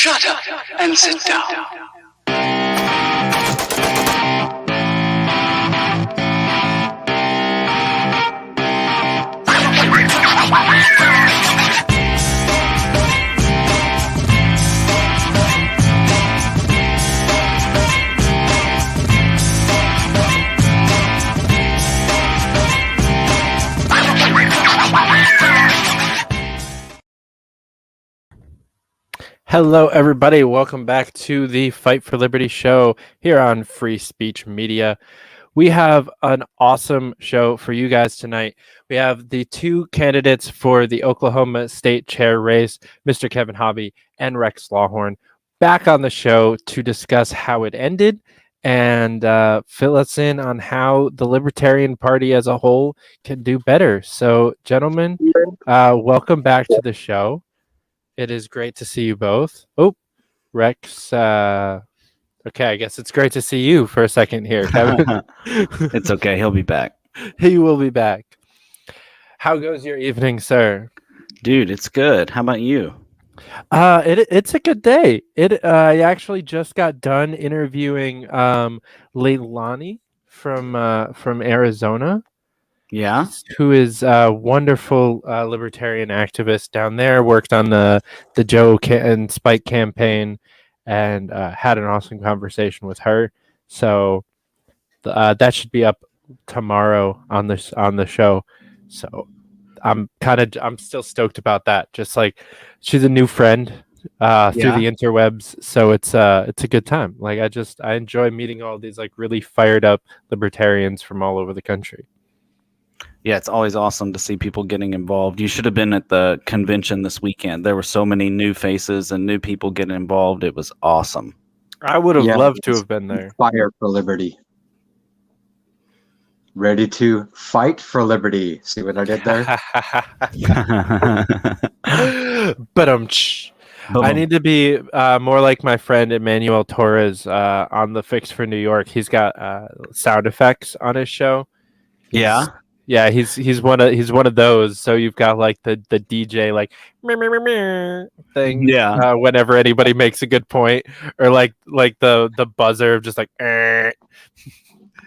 Shut up and sit down. Hello, everybody. Welcome back to the Fight for Liberty show here on Free Speech Media. We have an awesome show for you guys tonight. We have the two candidates for the Oklahoma State Chair race, Mr. Kevin Hobby and Rex Lawhorn, back on the show to discuss how it ended and fill us in on how the Libertarian Party as a whole can do better. So, gentlemen, welcome back to the show. It is great to see you both. Oh, Rex. Okay, I guess it's great to see you for a second here, Kevin. It's okay. He'll be back. He will be back. How goes your evening, sir? Dude, it's good. How about you? It's a good day. I actually just got done interviewing Leilani from Arizona. Yeah? Who is a wonderful libertarian activist down there, worked on the Joe and Spike campaign, and had an awesome conversation with her. So that should be up tomorrow on the show. So I'm still stoked about that. Just like she's a new friend through the interwebs, so it's a good time. Like I enjoy meeting all these like really fired up libertarians from all over the country. Yeah, it's always awesome to see people getting involved. You should have been at the convention this weekend. There were so many new faces and new people getting involved. It was awesome. I would have loved to have been there. Fire for liberty. Ready to fight for liberty. See what I did there? But I need to be more like my friend Emmanuel Torres on the Fix for New York. He's got sound effects on his show. Yeah, he's one of those. So you've got like the DJ like thing. Yeah. Whenever anybody makes a good point, or like the buzzer of just like.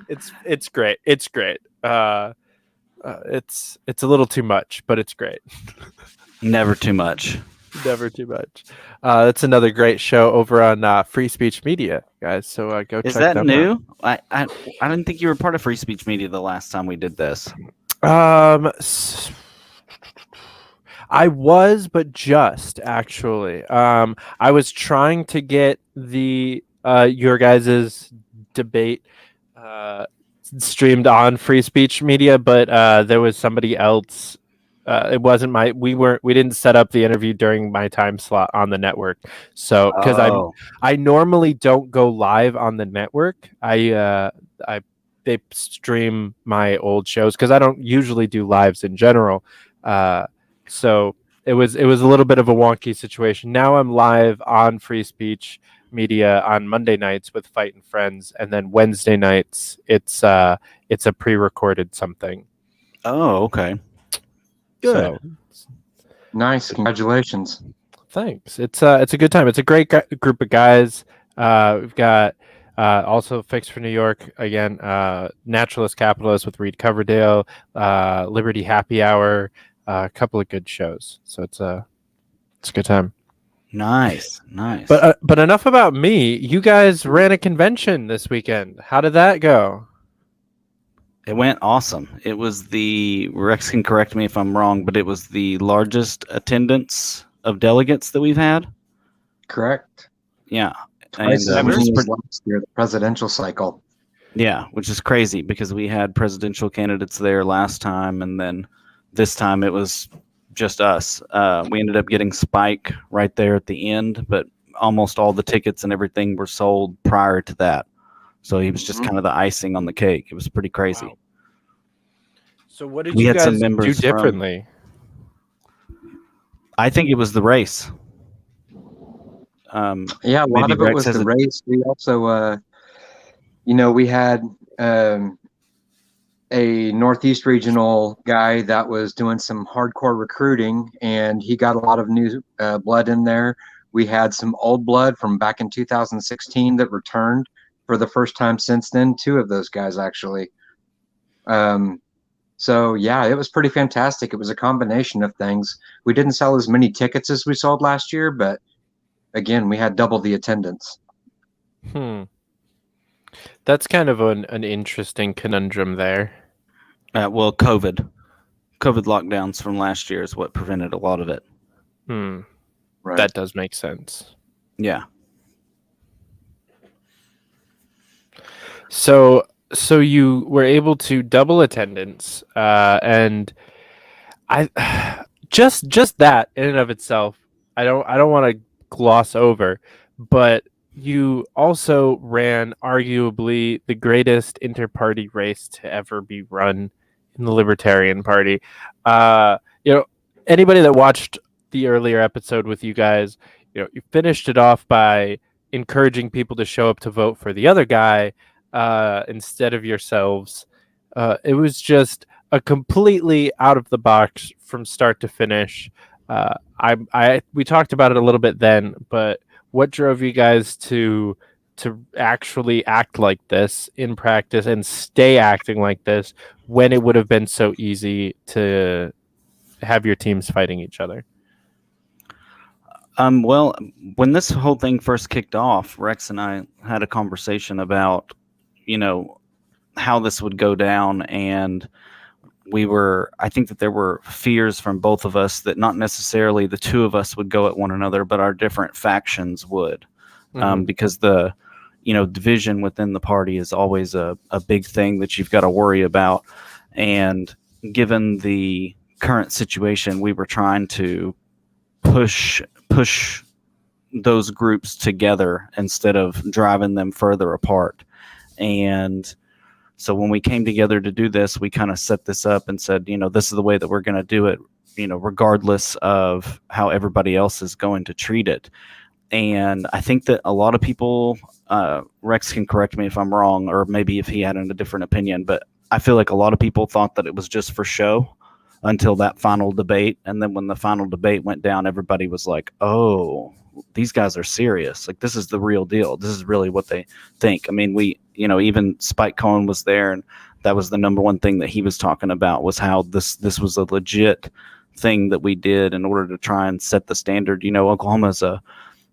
It's great. It's great. It's a little too much, but it's great. Never too much. Never too much. That's another great show over on Free Speech Media, guys. So go check them out. Is that new? I didn't think you were part of Free Speech Media the last time we did this. I was, but just actually. I was trying to get the your guys's debate streamed on Free Speech Media, but there was somebody else. It wasn't we didn't set up the interview during my time slot on the network. So because I normally don't go live on the network. They stream my old shows because I don't usually do lives in general. So it was a little bit of a wonky situation. Now I'm live on Free Speech Media on Monday nights with Fight and Friends, and then Wednesday nights it's a pre-recorded something. Oh, okay. Good. So, nice. Congratulations. Thanks. It's a good time. It's a great group of guys. We've got also Fix for New York again, Naturalist Capitalist with Reed Coverdale, Liberty Happy Hour, a couple of good shows. So it's a good time. Nice. But enough about me. You guys ran a convention this weekend. How did that go? It went awesome. It was Rex can correct me if I'm wrong, but it was the largest attendance of delegates that we've had. Correct. Yeah. Twice as many as last year, the presidential cycle. Yeah, which is crazy because we had presidential candidates there last time, and then this time it was just us. We ended up getting Spike right there at the end, but almost all the tickets and everything were sold prior to that. So he was just kind of the icing on the cake. It was pretty crazy. Wow. So what did you guys do differently? I think it was the race. A lot of it was the race. We also, we had a Northeast regional guy that was doing some hardcore recruiting, and he got a lot of new blood in there. We had some old blood from back in 2016 that returned for the first time since then. 2 of those guys, actually. So yeah, it was pretty fantastic. It was a combination of things. We didn't sell as many tickets as we sold last year, but again, we had double the attendance. That's kind of an interesting conundrum there. Well, COVID lockdowns from last year is what prevented a lot of it. Right. That does make sense. Yeah. So you were able to double attendance, and I just that in and of itself, I don't want to gloss over, but you also ran arguably the greatest interparty race to ever be run in the Libertarian Party. Anybody that watched the earlier episode with you guys, you finished it off by encouraging people to show up to vote for the other guy instead of yourselves. It was just a completely out of the box from start to finish. We talked about it a little bit then, but what drove you guys to actually act like this in practice and stay acting like this when it would have been so easy to have your teams fighting each other? Well, when this whole thing first kicked off, Rex and I had a conversation about, how this would go down, and I think that there were fears from both of us that not necessarily the 2 of us would go at one another, but our different factions would, because the, division within the party is always a big thing that you've got to worry about. And given the current situation, we were trying to push those groups together instead of driving them further apart. And so when we came together to do this, we kind of set this up and said, this is the way that we're going to do it, regardless of how everybody else is going to treat it. And I think that a lot of people, Rex can correct me if I'm wrong, or maybe if he had a different opinion, but I feel like a lot of people thought that it was just for show until that final debate. And then when the final debate went down, everybody was like, oh, these guys are serious. Like, this is the real deal. This is really what they think. I mean, even Spike Cohen was there, and that was the number one thing that he was talking about, was how this was a legit thing that we did in order to try and set the standard. Oklahoma's a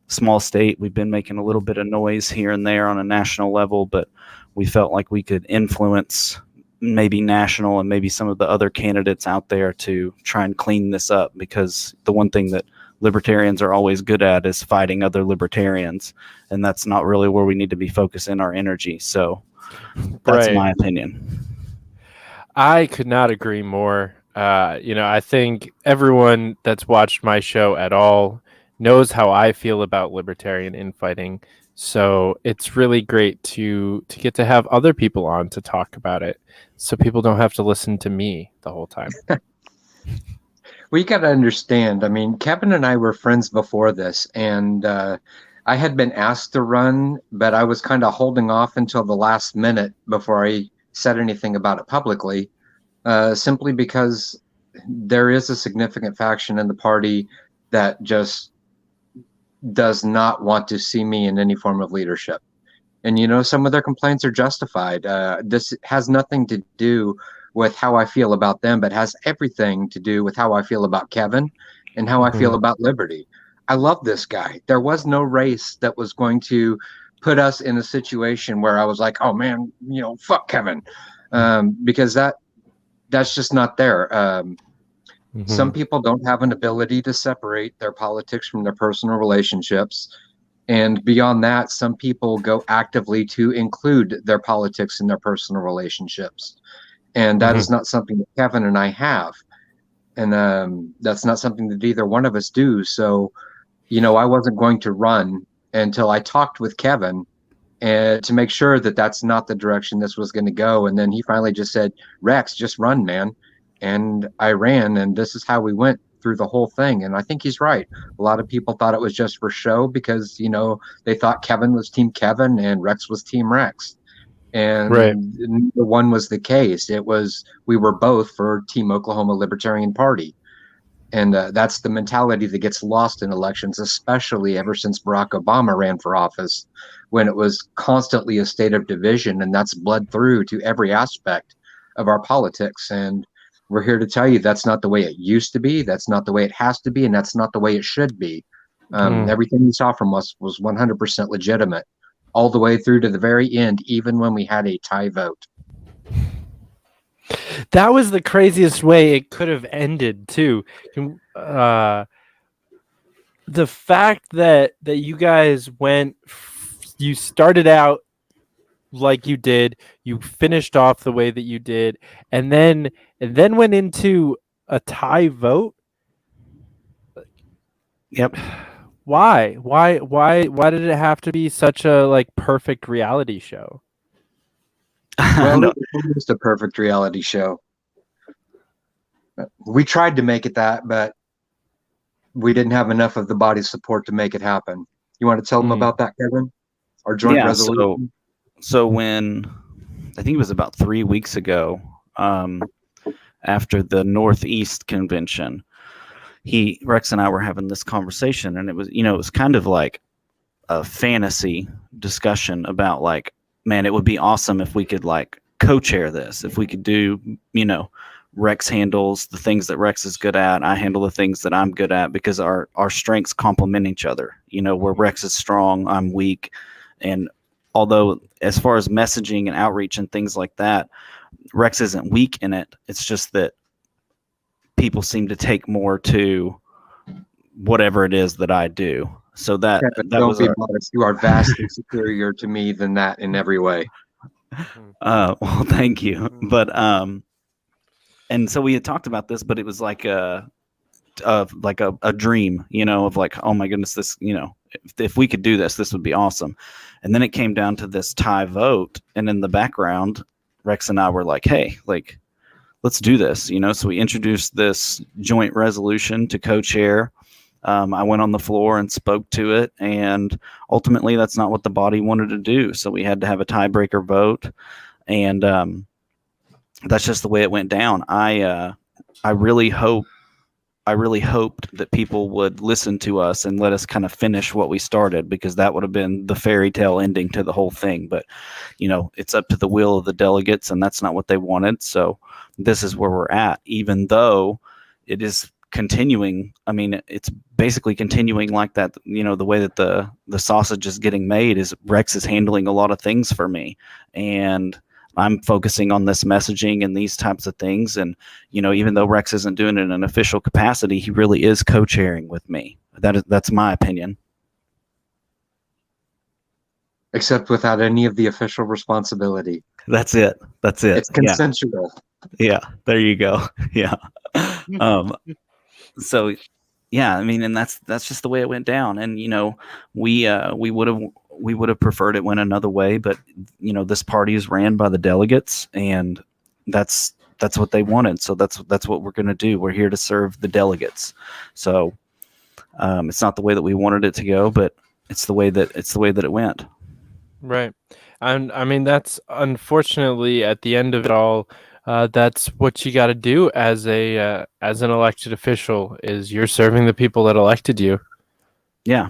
small state. We've been making a little bit of noise here and there on a national level, but we felt like we could influence maybe national and maybe some of the other candidates out there to try and clean this up, because the one thing that libertarians are always good at is fighting other libertarians, and that's not really where we need to be focusing our energy. So that's my opinion. I could not agree more. I think everyone that's watched my show at all knows how I feel about libertarian infighting. So it's really great to get to have other people on to talk about it, so people don't have to listen to me the whole time. Well, you got to understand, I mean, Kevin and I were friends before this, and I had been asked to run, but I was kind of holding off until the last minute before I said anything about it publicly, simply because there is a significant faction in the party that just does not want to see me in any form of leadership. And, some of their complaints are justified. This has nothing to do with how I feel about them, but has everything to do with how I feel about Kevin and how I feel about Liberty. I love this guy. There was no race that was going to put us in a situation where I was like, oh man, fuck Kevin. Because that's just not there. Some people don't have an ability to separate their politics from their personal relationships. And beyond that, some people go actively to include their politics in their personal relationships. And that is not something that Kevin and I have. And that's not something that either one of us do. So, I wasn't going to run until I talked with Kevin and to make sure that that's not the direction this was going to go. And then he finally just said, Rex, just run, man. And I ran, and this is how we went through the whole thing. And I think he's right. A lot of people thought it was just for show because, they thought Kevin was Team Kevin and Rex was Team Rex. And neither one was the case. We were both for Team Oklahoma Libertarian Party. And that's the mentality that gets lost in elections, especially ever since Barack Obama ran for office, when it was constantly a state of division, and that's bled through to every aspect of our politics. And we're here to tell you that's not the way it used to be, that's not the way it has to be, and that's not the way it should be. Everything you saw from us was 100% legitimate, all the way through to the very end, even when we had a tie vote. That was the craziest way it could have ended too. The fact that you guys you started out like you did, you finished off the way that you did, and then went into a tie vote. Yep. Why did it have to be such a like perfect reality show? Well, No. it was just a perfect reality show. We tried to make it that, but we didn't have enough of the body support to make it happen. You want to tell them about that, Kevin? Our joint Yeah, resolution? So when I think it was about 3 weeks ago, after the Northeast convention, Rex and I were having this conversation, and it was kind of like a fantasy discussion about like, man, it would be awesome if we could like co-chair this, if we could do, Rex handles the things that Rex is good at, I handle the things that I'm good at, because our strengths complement each other. Where Rex is strong, I'm weak. And although as far as messaging and outreach and things like that, Rex isn't weak in it. It's just that people seem to take more to whatever it is that I do. So that Kevin, that don't was be modest. You are vastly superior to me than that in every way. well, thank you. But and so we had talked about this, but it was like a dream, of like, oh my goodness, this, if we could do this, this would be awesome. And then it came down to this tie vote, and in the background, Rex and I were like, hey, like, let's do this, So we introduced this joint resolution to co-chair. I went on the floor and spoke to it, and ultimately that's not what the body wanted to do. So we had to have a tiebreaker vote, and that's just the way it went down. I really hoped that people would listen to us and let us kind of finish what we started, because that would have been the fairy tale ending to the whole thing. But, it's up to the will of the delegates, and that's not what they wanted. So this is where we're at, even though it is continuing. I mean, it's basically continuing like that. The way that the sausage is getting made is Rex is handling a lot of things for me, and I'm focusing on this messaging and these types of things. And, even though Rex isn't doing it in an official capacity, he really is co-chairing with me. That's my opinion. Except without any of the official responsibility. That's it. It's consensual. Yeah. There you go. Yeah. So yeah, I mean, and that's just the way it went down. And, we would have preferred it went another way, but this party is ran by the delegates, and that's what they wanted. So that's what we're going to do. We're here to serve the delegates. So it's not the way that we wanted it to go, but it's the way that it went. Right. And I mean, that's unfortunately at the end of it all, that's what you got to do as an elected official, is you're serving the people that elected you. Yeah.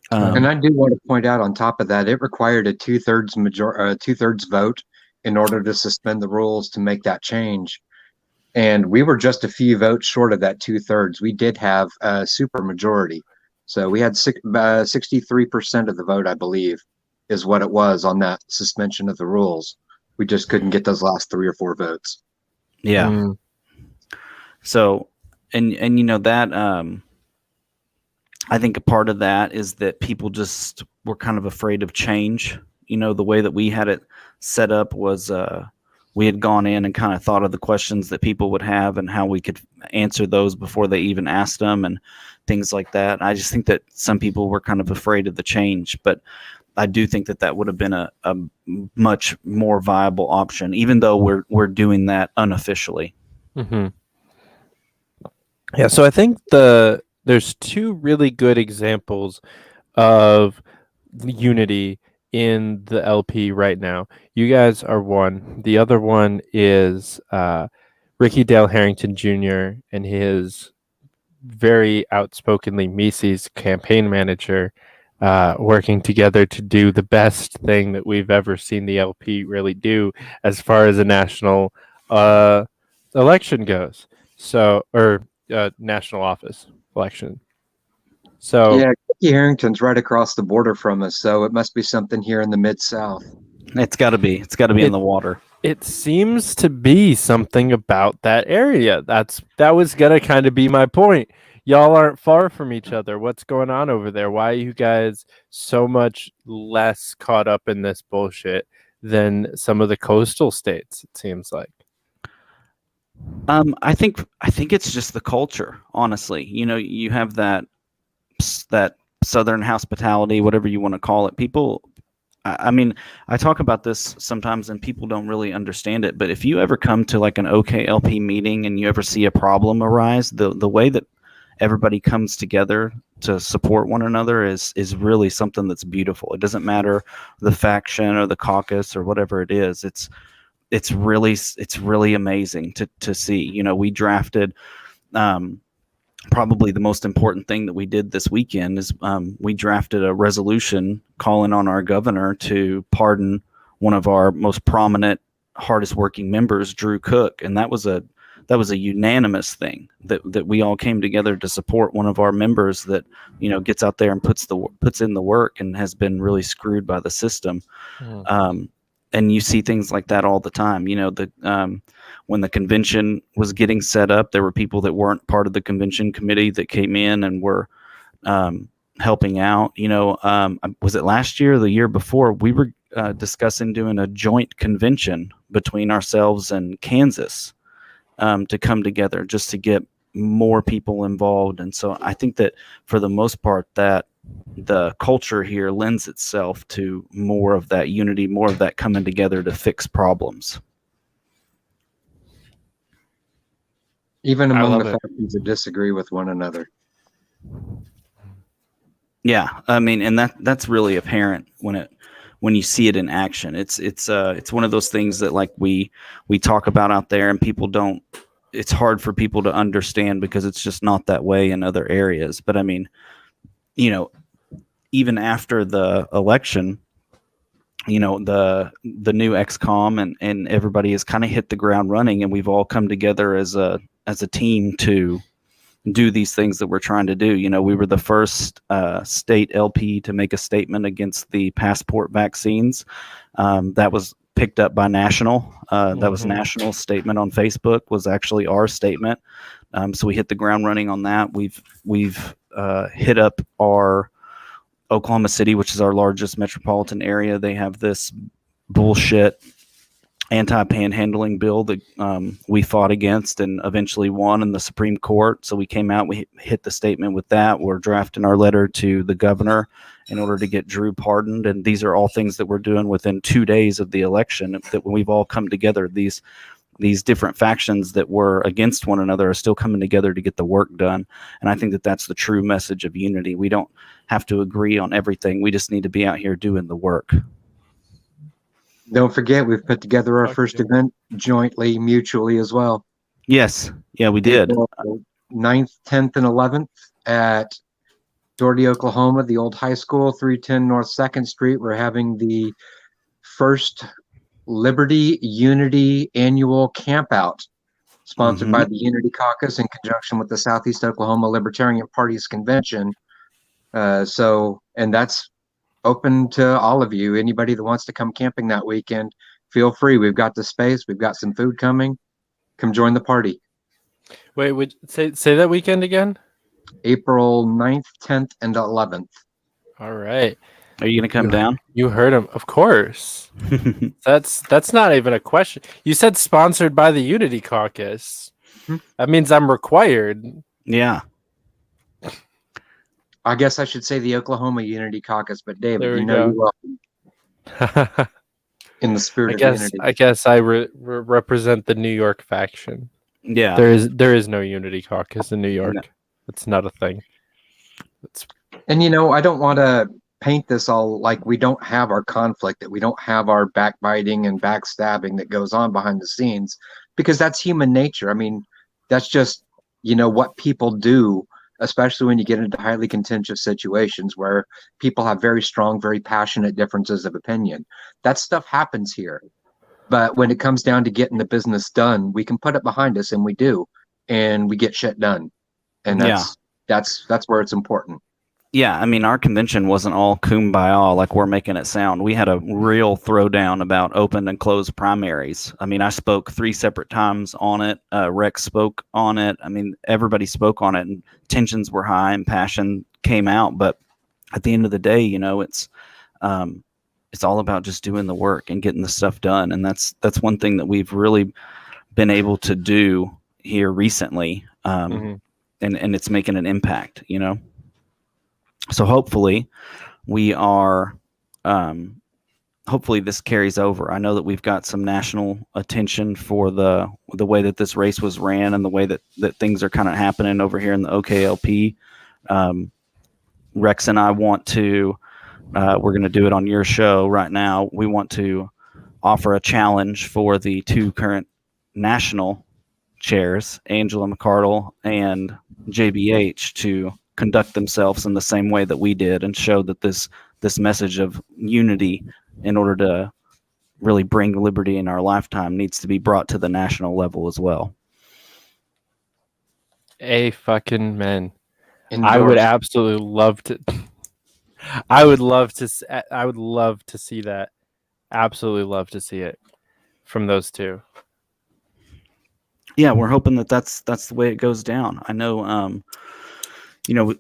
And I do want to point out on top of that, it required a two-thirds vote in order to suspend the rules to make that change. And we were just a few votes short of that 2/3. We did have a super majority. So we had 63% of the vote, I believe, is what it was on that suspension of the rules. We just couldn't get those last 3 or 4 votes. Yeah. So, and that, I think a part of that is that people just were kind of afraid of change. The way that we had it set up was, we had gone in and kind of thought of the questions that people would have and how we could answer those before they even asked them and things like that. I just think that some people were kind of afraid of the change, but I do think that would have been a much more viable option, even though we're doing that unofficially. Mm-hmm. Yeah, so I think there's 2 really good examples of unity in the LP right now. You guys are one. The other one is Ricky Dale Harrington Jr. and his very outspokenly Mises campaign manager, working together to do the best thing that we've ever seen the LP really do as far as a national election goes. So, or national office election. So, Yeah, Cookie Harrington's right across the border from us, so it must be something here in the Mid-South. It's got to be. It's got to be in the water. it seems to be something about that area. That was gonna kind of be my point. Y'all aren't far from each other. What's going on over there? Why are you guys so much less caught up in this bullshit than some of the coastal states? It seems like. I think it's just the culture. Honestly, you have that Southern hospitality, whatever you want to call it. People, I mean, I talk about this sometimes and people don't really understand it. But if you ever come to like an OKLP meeting and you ever see a problem arise, the way that everybody comes together to support one another is really something that's beautiful. It doesn't matter the faction or the caucus or whatever it is. It's really amazing to see. We drafted. Probably the most important thing that we did this weekend is we drafted a resolution calling on our governor to pardon one of our most prominent, hardest working members, Drew Cook, and that was a unanimous thing that we all came together to support one of our members that gets out there and puts in the work and has been really screwed by the system. And you see things like that all the time. When the convention was getting set up, there were people that weren't part of the convention committee that came in and were helping out. Was it last year or the year before? We were discussing doing a joint convention between ourselves and Kansas to come together just to get more people involved. And so I think that for the most part that the culture here lends itself to more of that unity, more of that coming together to fix problems. Even among the factions that disagree with one another. Yeah, I mean, and that's really apparent when you see it in action. It's one of those things that like we talk about out there, and people don't. It's hard for people to understand because it's just not that way in other areas. But I mean, even after the election, the new XCOM and everybody has kind of hit the ground running, and we've all come together as a team to do these things that we're trying to do. We were the first state LP to make a statement against the passport vaccines. That was picked up by national. That was national statement on Facebook was actually our statement. So we hit the ground running on that. We've hit up our Oklahoma City, which is our largest metropolitan area. They have this bullshit anti-panhandling bill that we fought against and eventually won in the Supreme Court. So we came out, we hit the statement with that. We're drafting our letter to the governor in order to get Drew pardoned. And these are all things that we're doing within 2 days of the election, that when we've all come together, these different factions that were against one another are still coming together to get the work done. And I think that that's the true message of unity. We don't have to agree on everything. We just need to be out here doing the work. Don't forget, we've put together our first event jointly, mutually as well. Yes. Yeah, we did. April 9th, 10th, and 11th at Doherty, Oklahoma, the old high school, 310 North 2nd Street. We're having the first Liberty Unity annual campout sponsored by the Unity Caucus in conjunction with the Southeast Oklahoma Libertarian Party's convention. And that's open to all of you. Anybody that wants to come camping that weekend, feel free. We've got the space. We've got some food coming. Come join the party. Wait, would say that weekend again? April 9th, 10th, and 11th. All right. Are you going to come down? You heard him. Of course. That's not even a question. You said sponsored by the Unity Caucus. That means I'm required. Yeah. I guess I should say the Oklahoma Unity Caucus, but David, you you're welcome. In the spirit of unity. I guess I represent the New York faction. Yeah. There is no Unity Caucus in New York. No. It's not a thing. And I don't want to paint this all like we don't have our conflict, that we don't have our backbiting and backstabbing that goes on behind the scenes, because that's human nature. I mean, that's just what people do especially when you get into highly contentious situations where people have very strong, very passionate differences of opinion. That stuff happens here. But when it comes down to getting the business done, we can put it behind us, and we do, and we get shit done. And Yeah. that's where it's important. Yeah, I mean, our convention wasn't all kumbaya like we're making it sound. We had a real throwdown about open and closed primaries. I mean, I spoke 3 separate times on it. Rex spoke on it. I mean, everybody spoke on it, and tensions were high and passion came out. But at the end of the day, you know, it's all about just doing the work and getting the stuff done. And that's one thing that we've really been able to do here recently. And it's making an impact, you know? So hopefully we are, hopefully this carries over. I know that we've got some national attention for the way that this race was ran and the way that things are kind of happening over here in the OKLP. Rex and I want to, we're going to do it on your show right now. We want to offer a challenge for the 2 current national chairs, Angela McCardle and JBH, to conduct themselves in the same way that we did and show that this message of unity in order to really bring liberty in our lifetime needs to be brought to the national level as well. Fucking man. Endorsed. I would absolutely love to. I would love to see that. Absolutely love to see it from those 2. Yeah, we're hoping that that's the way it goes down. I know, you know,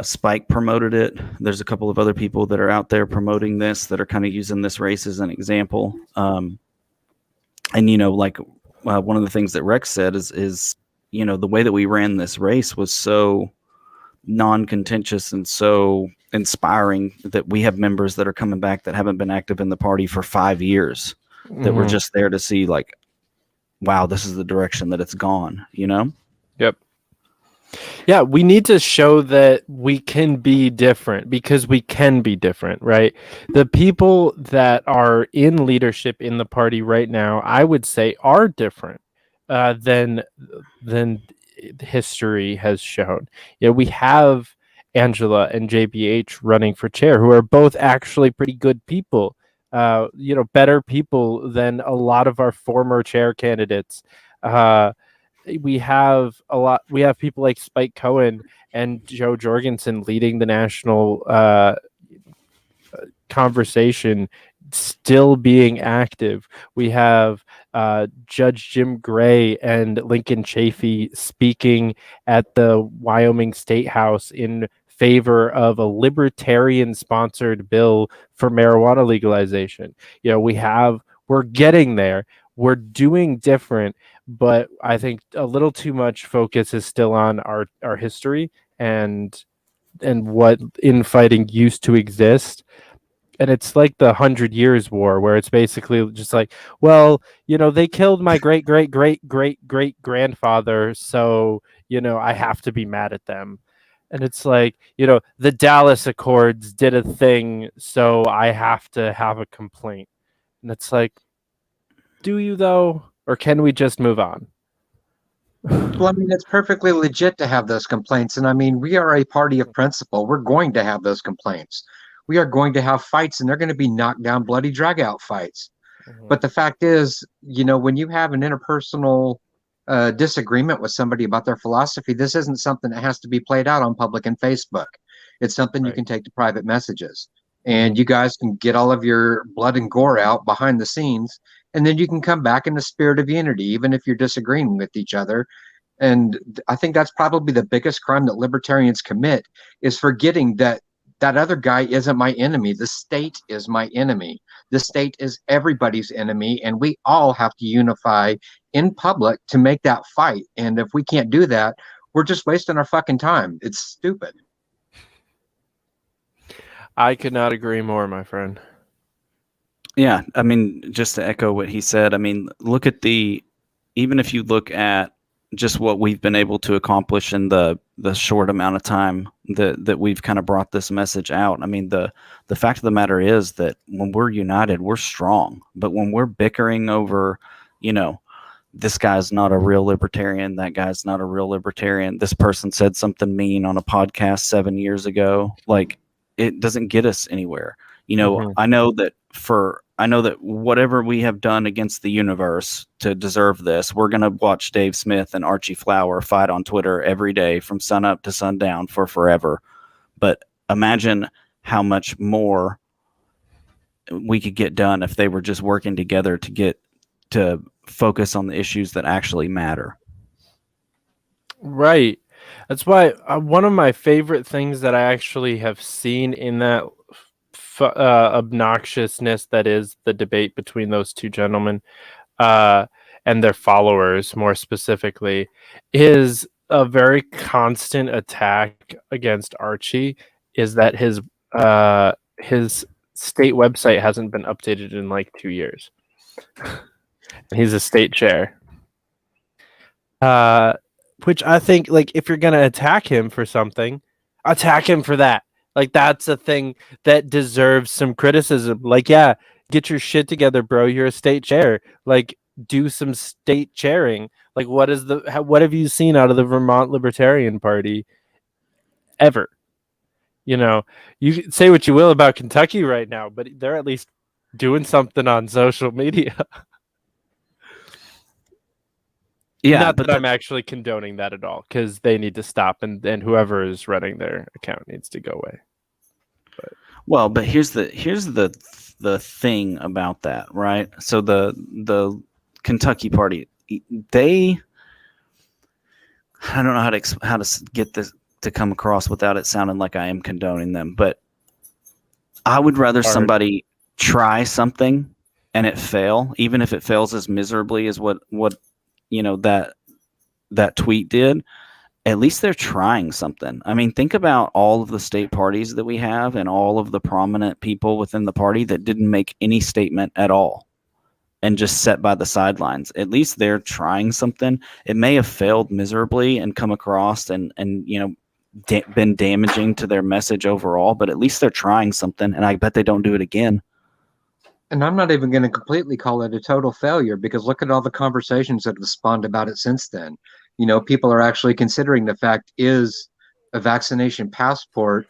Spike promoted it. There's a couple of other people that are out there promoting this that are kind of using this race as an example. And, you know, like one of the things that Rex said is, you know, the way that we ran this race was so non-contentious and so inspiring that we have members that are coming back that haven't been active in the party for 5 years that were just there to see, like, wow, this is the direction that it's gone, you know? Yep. Yeah, we need to show that we can be different, because we can be different, right? The people that are in leadership in the party right now, I would say, are different than history has shown. You know, we have Angela and JBH running for chair, who are both actually pretty good people. You know, better people than a lot of our former chair candidates. We have people like Spike Cohen and Joe Jorgensen leading the national conversation, still being active. We have Judge Jim Gray and Lincoln Chafee speaking at the Wyoming State House in favor of a libertarian-sponsored bill for marijuana legalization. You know, we're getting there. We're doing different, but I think a little too much focus is still on our history and what infighting used to exist. And it's like the 100 Years' War, where it's basically just like, well, you know, they killed my great great great great great grandfather, so, you know, I have to be mad at them. And it's like, you know, the Dallas Accords did a thing, so I have to have a complaint. And it's like, do you though? Or can we just move on? Well, I mean, it's perfectly legit to have those complaints. And I mean, we are a party of principle. We're going to have those complaints. We are going to have fights, and they're going to be knockdown, bloody, drag out fights. But the fact is, you know, when you have an interpersonal disagreement with somebody about their philosophy, this isn't something that has to be played out on public and Facebook. It's something you can take to private messages. And you guys can get all of your blood and gore out behind the scenes, and then you can come back in the spirit of unity, even if you're disagreeing with each other. And I think that's probably the biggest crime that libertarians commit, is forgetting that that other guy isn't my enemy. The state is my enemy. The state is everybody's enemy, and we all have to unify in public to make that fight. And if we can't do that, we're just wasting our fucking time. It's stupid. I could not agree more, my friend. Yeah, I mean, just to echo what he said, I mean, even if you look at just what we've been able to accomplish in the short amount of time that we've kind of brought this message out. I mean, the fact of the matter is that when we're united, we're strong. But when we're bickering over, you know, this guy's not a real libertarian, that guy's not a real libertarian, this person said something mean on a podcast 7 years ago. Like, it doesn't get us anywhere. Mhm. I know that whatever we have done against the universe to deserve this, we're going to watch Dave Smith and Archie Flower fight on Twitter every day from sunup to sundown for forever. But imagine how much more we could get done if they were just working together to focus on the issues that actually matter. Right. That's why one of my favorite things that I actually have seen in that obnoxiousness that is the debate between those two gentlemen and their followers, more specifically, is a very constant attack against Archie. Is that his state website hasn't been updated in like 2 years. He's a state chair. Which I think, like, if you're gonna attack him for something, attack him for that. Like, that's a thing that deserves some criticism. Like, yeah, get your shit together, bro. You're a state chair. Like, do some state chairing. Like, what have you seen out of the Vermont Libertarian Party ever? You can say what you will about Kentucky right now, but they're at least doing something on social media. Yeah, Not but that I'm actually condoning that at all, because they need to stop, and whoever is running their account needs to go away. But here's the thing about that, right? So the Kentucky Party, I don't know how to get this to come across without it sounding like I am condoning them, but I would rather somebody try something and it fail, even if it fails as miserably as what that tweet did. At least they're trying something. I mean, think about all of the state parties that we have and all of the prominent people within the party that didn't make any statement at all and just sat by the sidelines. At least they're trying something. It may have failed miserably and come across and been damaging to their message overall, but at least they're trying something, and I bet they don't do it again. And I'm not even going to completely call it a total failure, because look at all the conversations that have spawned about it since then. People are actually considering the fact, is a vaccination passport,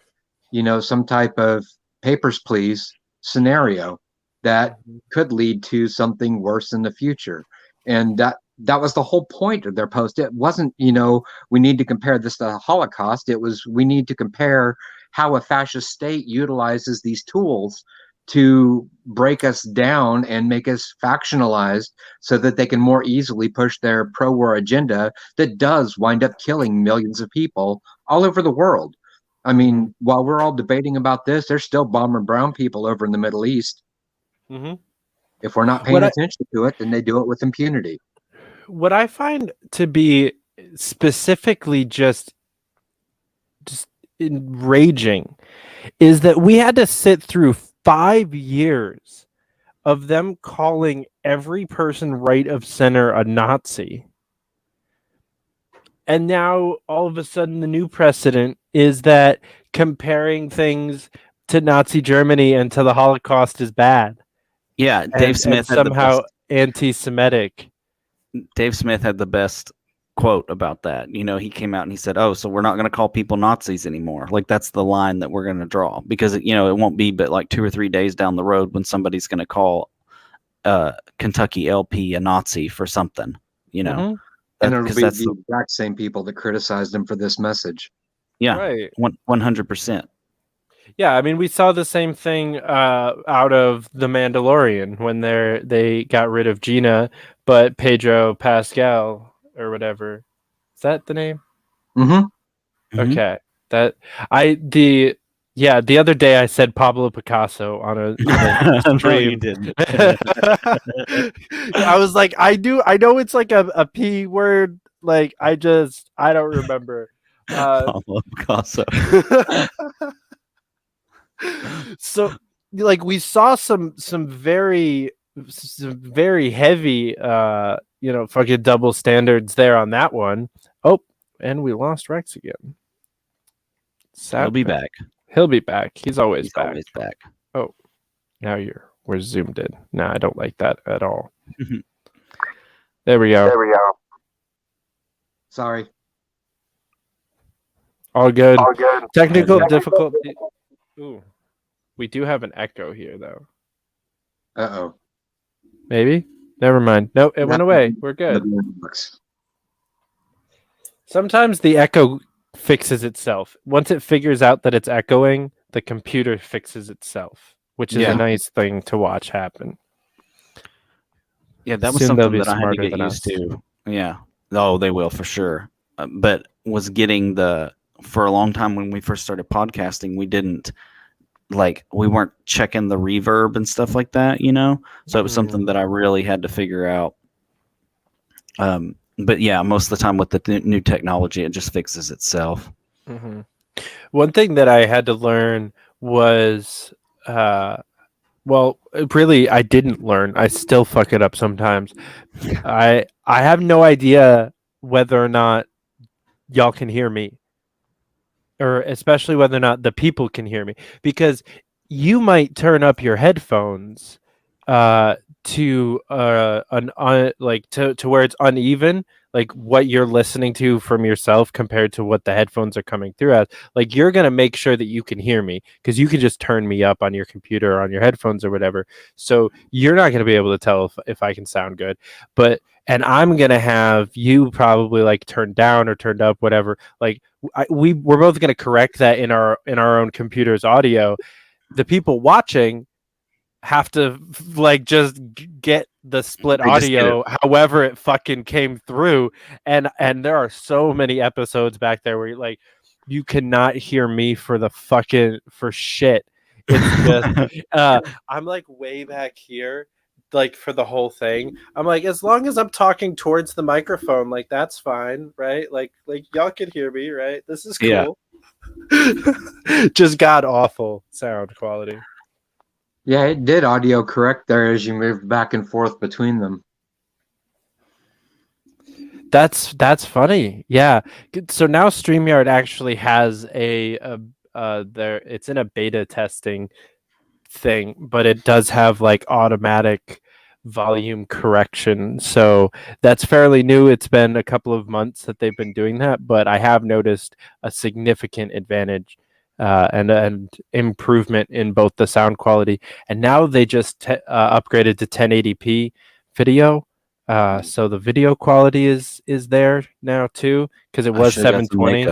some type of papers, please scenario that could lead to something worse in the future. And that was the whole point of their post. It wasn't, we need to compare this to the Holocaust. It was, we need to compare how a fascist state utilizes these tools to break us down and make us factionalized so that they can more easily push their pro-war agenda that does wind up killing millions of people all over the world. I mean, while we're all debating about this, there's still bombing brown people over in the Middle East. Mm-hmm. If we're not paying attention to it, then they do it with impunity. What I find to be specifically just enraging is that we had to sit through 5 years of them calling every person right of center a Nazi. And now all of a sudden the new precedent is that comparing things to Nazi Germany and to the Holocaust is bad. Yeah, Dave Smith and somehow anti-Semitic. Dave Smith had the best quote about that. He came out and he said, "Oh, so we're not going to call people Nazis anymore." Like, that's the line that we're going to draw, because it won't be but like 2 or 3 days down the road when somebody's going to call Kentucky LP a Nazi for something. Mm-hmm. And it'll be the exact same people that criticized him for this message. Yeah, right. 100%. Yeah, I mean, we saw the same thing out of The Mandalorian when they got rid of Gina, but Pedro Pascal or whatever. Is that the name? Mm-hmm. Okay. The other day I said Pablo Picasso on a stream. No, you didn't. I was like, I know it's like a P word. Like, I don't remember. Pablo Picasso. So, like, we saw some very heavy fucking double standards there on that one. Oh, and we lost Rex again. He'll be back. He'll be back. He's always back. Oh, now we're zoomed in. No, I don't like that at all. There we go. Sorry. All good. Technical difficulty. Ooh. We do have an echo here, though. Uh-oh. Maybe? Never mind. Nope, it went away. We're good. Sometimes the echo fixes itself. Once it figures out that it's echoing, the computer fixes itself, which is a nice thing to watch happen. Yeah, that was Soon they'll something be that I had to smarter get than used us. to. Yeah. Oh, they will for sure. But was getting for a long time when we first started podcasting, we weren't checking the reverb and stuff like that, you know? So it was something that I really had to figure out. But yeah, most of the time with the new technology, it just fixes itself. Mm-hmm. One thing that I had to learn was, really, I didn't learn. I still fuck it up sometimes. I have no idea whether or not y'all can hear me, or especially whether or not the people can hear me, because you might turn up your headphones to to where it's uneven, like what you're listening to from yourself compared to what the headphones are coming through as. Like, you're going to make sure that you can hear me, because you can just turn me up on your computer or on your headphones or whatever, so you're not going to be able to tell if I can sound good. And I'm going to have you probably like turned down or turned up, whatever. Like, we're both going to correct that in our own computer's audio. The people watching have to like just get the split audio however it fucking came through, and there are so many episodes back there where like you cannot hear me for shit. It's just I'm like way back here, like for the whole thing. I'm like, as long as I'm talking towards the microphone, like that's fine, right? Like y'all can hear me, right? This is cool. Just god awful sound quality. Yeah, it did audio correct there as you moved back and forth between them. That's funny. Yeah. So now StreamYard actually has it's in a beta testing thing, but it does have like automatic volume correction. So that's fairly new. It's been a couple of months that they've been doing that, but I have noticed a significant advantage and improvement in both the sound quality. And now they just upgraded to 1080p video. So the video quality is there now too, because it was 720.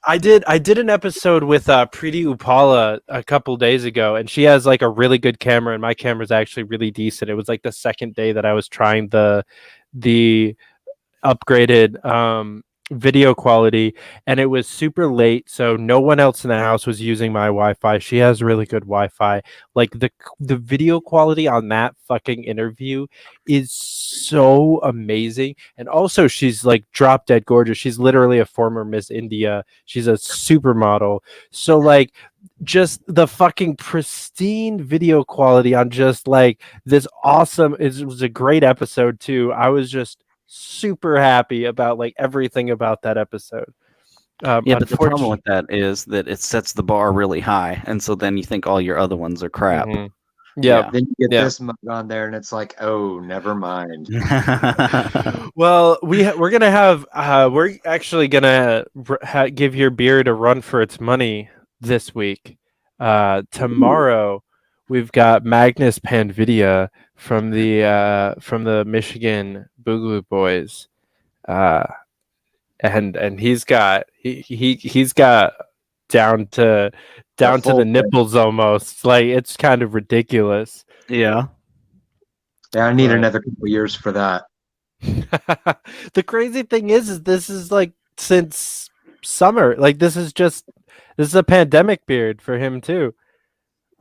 I did an episode with Preeti Upala a couple days ago, and she has like a really good camera, and my camera's actually really decent. It was like the second day that I was trying the upgraded video quality, and it was super late, so no one else in the house was using my Wi-Fi. She has really good Wi-Fi. Like the video quality on that fucking interview is so amazing, and also she's like drop dead gorgeous. She's literally a former Miss India. She's a supermodel. So like just the fucking pristine video quality on just like this awesome. It was a great episode too. I was just super happy about like everything about that episode. But the problem with that is that it sets the bar really high, and so then you think all your other ones are crap. Mm-hmm. Yeah. Then you get this mug on there, and it's like, oh, never mind. Well, we're gonna have we're actually gonna give your beard a run for its money this week. Tomorrow we've got Magnus Panvidia from the Michigan Boogaloo Boys, and he's got down to the nipples almost. Like, it's kind of ridiculous. Yeah, I need another couple years for that. The crazy thing is this is like since summer. Like, this is a pandemic beard for him too.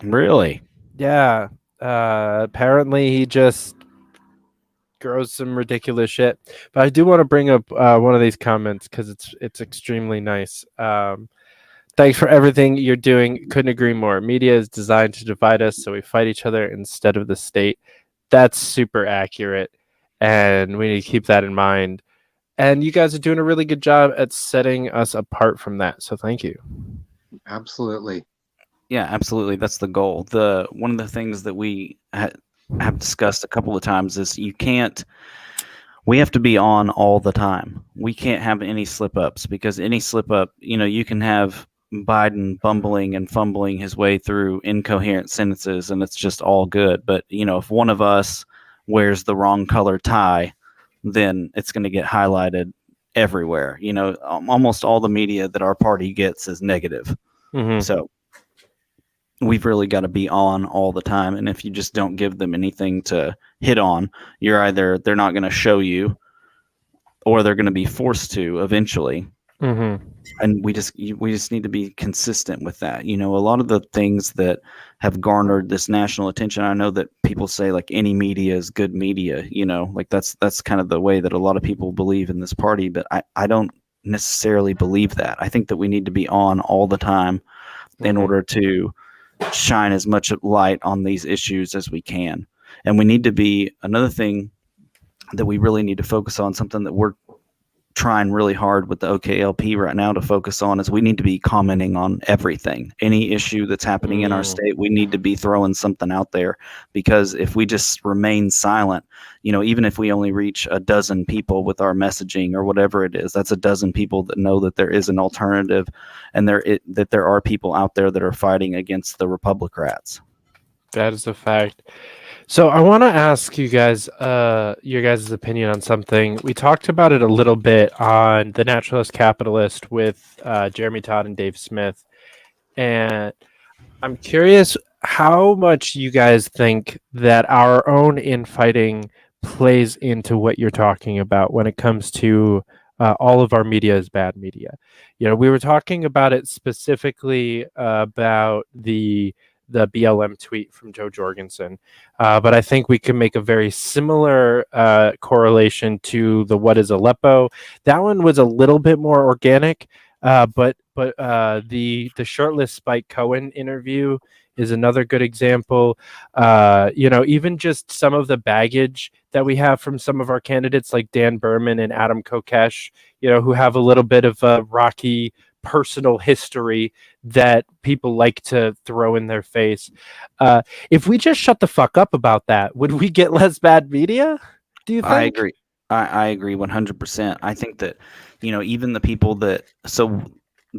Really? Yeah. Apparently he just grows some ridiculous shit. But I do want to bring up one of these comments because it's extremely nice. Thanks for everything you're doing. Couldn't agree more. Media is designed to divide us, so we fight each other instead of the state. That's super accurate, and we need to keep that in mind. And you guys are doing a really good job at setting us apart from that. So thank you. Absolutely. Yeah, absolutely. That's the goal. One of the things that we have discussed a couple of times is we have to be on all the time. We can't have any slip ups, because any slip up, you can have Biden bumbling and fumbling his way through incoherent sentences and it's just all good. But, if one of us wears the wrong color tie, then it's going to get highlighted everywhere. Almost all the media that our party gets is negative. Mm-hmm. So we've really got to be on all the time. And if you just don't give them anything to hit on, they're not going to show you, or they're going to be forced to eventually. Mm-hmm. And we just need to be consistent with that. A lot of the things that have garnered this national attention, I know that people say like any media is good media, like that's kind of the way that a lot of people believe in this party, but I don't necessarily believe that. I think that we need to be on all the time in order to shine as much light on these issues as we can. And we need to be, another thing that we really need to focus on, something that we're trying really hard with the OKLP right now to focus on, is we need to be commenting on everything. Any issue that's happening in our state, we need to be throwing something out there, because if we just remain silent, even if we only reach a dozen people with our messaging or whatever it is, that's a dozen people that know that there is an alternative, and that there are people out there that are fighting against the Republicrats. That is a fact. So I want to ask you guys your guys' opinion on something. We talked about it a little bit on The Naturalist Capitalist with Jeremy Todd and Dave Smith. And I'm curious how much you guys think that our own infighting plays into what you're talking about when it comes to all of our media is bad media. We were talking about it specifically about the BLM tweet from Joe Jorgensen. But I think we can make a very similar correlation to the What is Aleppo. That one was a little bit more organic, but the shirtless Spike Cohen interview is another good example. Even just some of the baggage that we have from some of our candidates like Dan Berman and Adam Kokesh, who have a little bit of a rocky personal history that people like to throw in their face. If we just shut the fuck up about that, would we get less bad media? Do you think? I agree. I agree 100%. I think that, even the people that,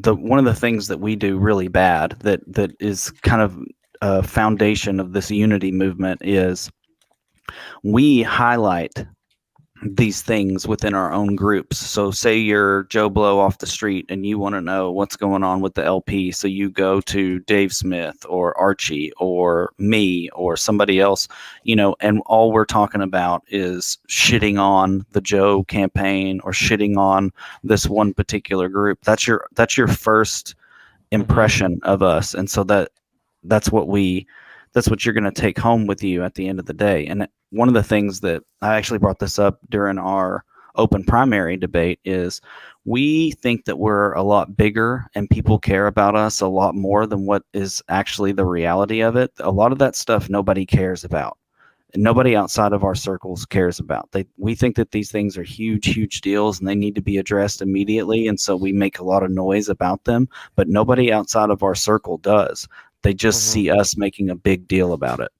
one of the things that we do really bad that is kind of a foundation of this unity movement is we highlight these things within our own groups. So say you're Joe Blow off the street and you want to know what's going on with the LP. So you go to Dave Smith or Archie or me or somebody else, and all we're talking about is shitting on the Joe campaign or shitting on this one particular group. That's your first impression of us. And so that's what you're going to take home with you at the end of the day. And one of the things that I actually brought this up during our open primary debate is we think that we're a lot bigger and people care about us a lot more than what is actually the reality of it. A lot of that stuff nobody cares about. And nobody outside of our circles cares about. We think that these things are huge, huge deals and they need to be addressed immediately. And so we make a lot of noise about them, but nobody outside of our circle does. They just see us making a big deal about it.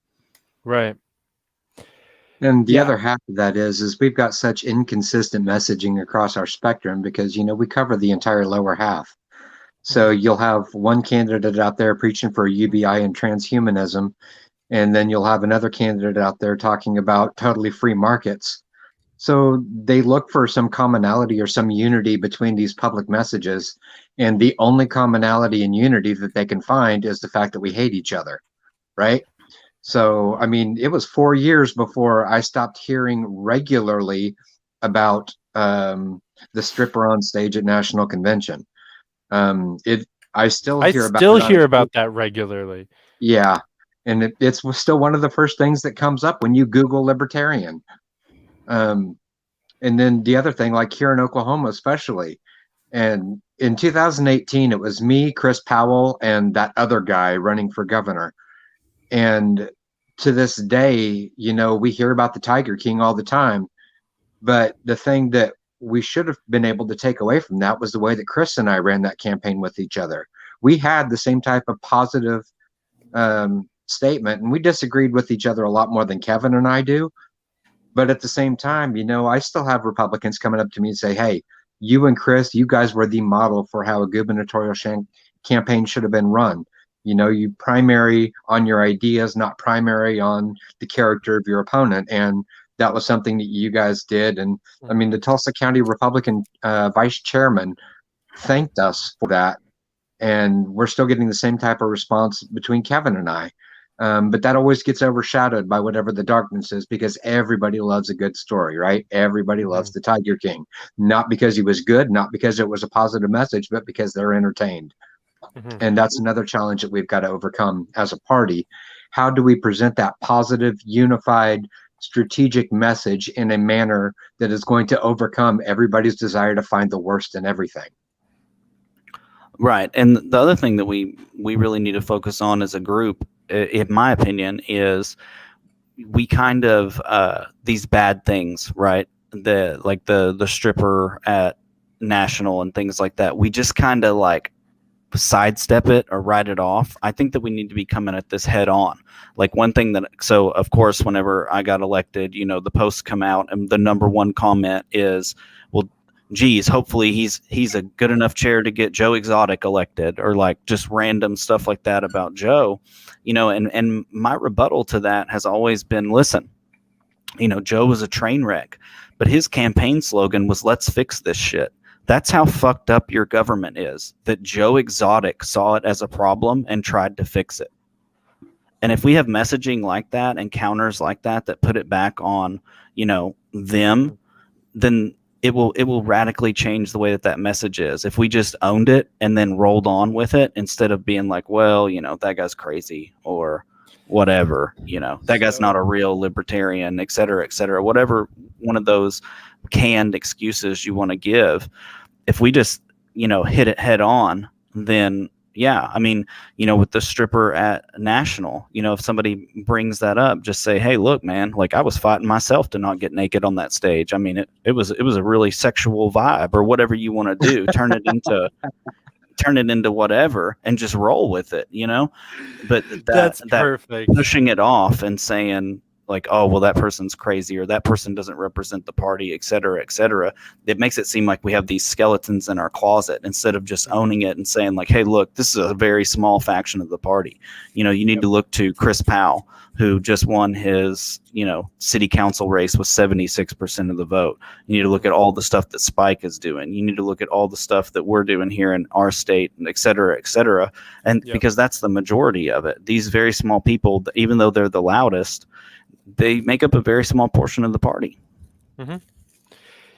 Right. And the other half of that is we've got such inconsistent messaging across our spectrum because, we cover the entire lower half. So you'll have one candidate out there preaching for UBI and transhumanism, and then you'll have another candidate out there talking about totally free markets. So they look for some commonality or some unity between these public messages. And the only commonality and unity that they can find is the fact that we hate each other, right? So, it was 4 years before I stopped hearing regularly about the stripper on stage at National Convention. I still hear about that regularly. Yeah. And it's still one of the first things that comes up when you Google libertarian. And then the other thing, like here in Oklahoma, especially, and in 2018, it was me, Chris Powell, and that other guy running for governor. And to this day, we hear about the Tiger King all the time. But the thing that we should have been able to take away from that was the way that Chris and I ran that campaign with each other. We had the same type of positive statement, and we disagreed with each other a lot more than Kevin and I do. But at the same time, I still have Republicans coming up to me and say, hey, you and Chris, you guys were the model for how a gubernatorial campaign should have been run. You primary on your ideas, not primary on the character of your opponent. And that was something that you guys did. And I mean, the Tulsa County Republican vice chairman thanked us for that. And we're still getting the same type of response between Kevin and I. But that always gets overshadowed by whatever the darkness is, because everybody loves a good story, right? Everybody loves the Tiger King, not because he was good, not because it was a positive message, but because they're entertained. And that's another challenge that we've got to overcome as a party. How do we present that positive, unified, strategic message in a manner that is going to overcome everybody's desire to find the worst in everything? Right. And the other thing that we really need to focus on as a group, in my opinion, is we kind of these bad things, right? The stripper at National and things like that. We just kind of like sidestep it or write it off. I think that we need to be coming at this head on. Like one thing so of course, whenever I got elected, the posts come out and the number one comment is, well, geez, hopefully he's a good enough chair to get Joe Exotic elected, or like just random stuff like that about Joe, and my rebuttal to that has always been, listen, Joe was a train wreck, but his campaign slogan was, let's fix this shit. That's how fucked up your government is, that Joe Exotic saw it as a problem and tried to fix it. And if we have messaging like that and counters like that put it back on, them, then it will radically change the way that message is. If we just owned it and then rolled on with it, instead of being like, well, that guy's crazy or whatever, that guy's not a real libertarian, et cetera, whatever one of those canned excuses you want to give. If we just, hit it head on, then yeah, I mean, with the stripper at National, if somebody brings that up, just say, hey, look, man, like I was fighting myself to not get naked on that stage. I mean, it was a really sexual vibe, or whatever you want to do. Turn it into whatever and just roll with it, But that's perfect. Pushing it off and saying like, oh, well, that person's crazy, or that person doesn't represent the party, et cetera, it makes it seem like we have these skeletons in our closet, instead of just owning it and saying like, hey, look, this is a very small faction of the party. You need to look to Chris Powell, who just won his, city council race with 76% of the vote. You need to look at all the stuff that Spike is doing. You need to look at all the stuff that we're doing here in our state, and et cetera, and because that's the majority of it. These very small people, even though they're the loudest, they make up a very small portion of the party. Mm-hmm.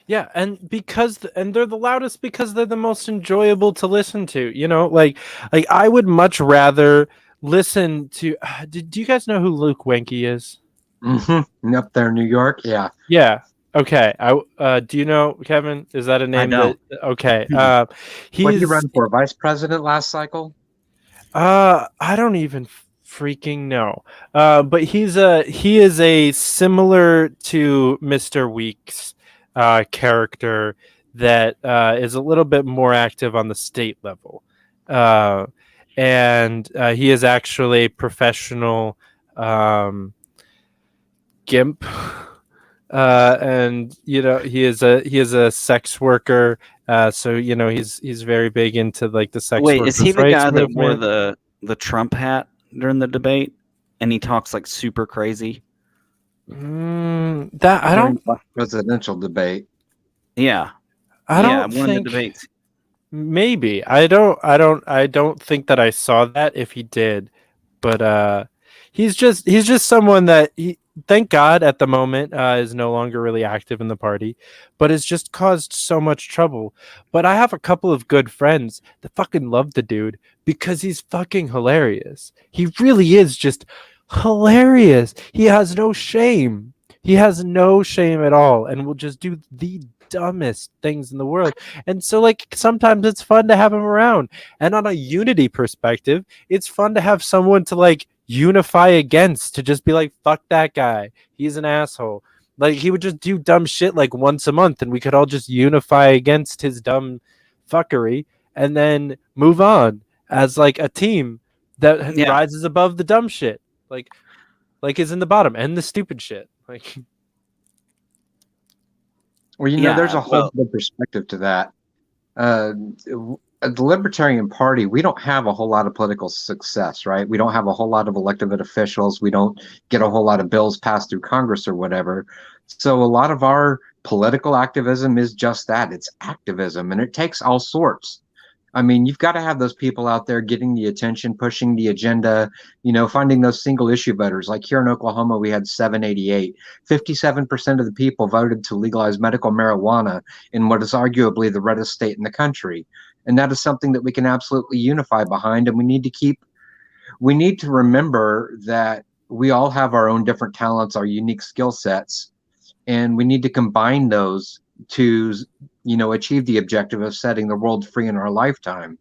Yeah, and they're the loudest because they're the most enjoyable to listen to. Like I would much rather listen to. Do you guys know who Luke Wenke is? Mm-hmm. Up there in New York, yeah. Yeah. Okay. Do you know, Kevin? Is that a name? I don't. Okay. What did he run for? Vice president last cycle? I don't even freaking know. But he is a similar to Mr. Weeks character that is a little bit more active on the state level. And he is actually a professional gimp. And he is a sex worker. So he's very big into like the sex. Wait, is he the guy movement. that wore the Trump hat during the debate, and he talks like super crazy? That I don't. Presidential debate. Yeah, I don't one think. of the debates. Maybe I don't think that I saw that if he did, but he's just someone that thank God at the moment is no longer really active in the party, but has just caused so much trouble. But I have a couple of good friends that fucking love the dude because he's fucking hilarious. He really is just hilarious. He has no shame. He has no shame at all, and will just do the dumbest things in the world. And so like sometimes it's fun to have him around. And on a unity perspective, it's fun to have someone to like unify against, to just be like, fuck that guy, he's an asshole. Like he would just do dumb shit like once a month, and we could all just unify against his dumb fuckery and then move on as like a team that rises above the dumb shit. like is in the bottom, and the stupid shit. Like, Well, there's a whole other perspective to that. The Libertarian Party, we don't have a whole lot of political success, right? We don't have a whole lot of elected officials. We don't get a whole lot of bills passed through Congress or whatever. So a lot of our political activism is just that. It's activism, and it takes all sorts. I mean, you've got to have those people out there getting the attention, pushing the agenda, finding those single issue voters. Like here in Oklahoma, we had 788. 57% of the people voted to legalize medical marijuana in what is arguably the reddest state in the country. And that is something that we can absolutely unify behind. And we need to remember that we all have our own different talents, our unique skill sets, and we need to combine those to achieve the objective of setting the world free in our lifetime.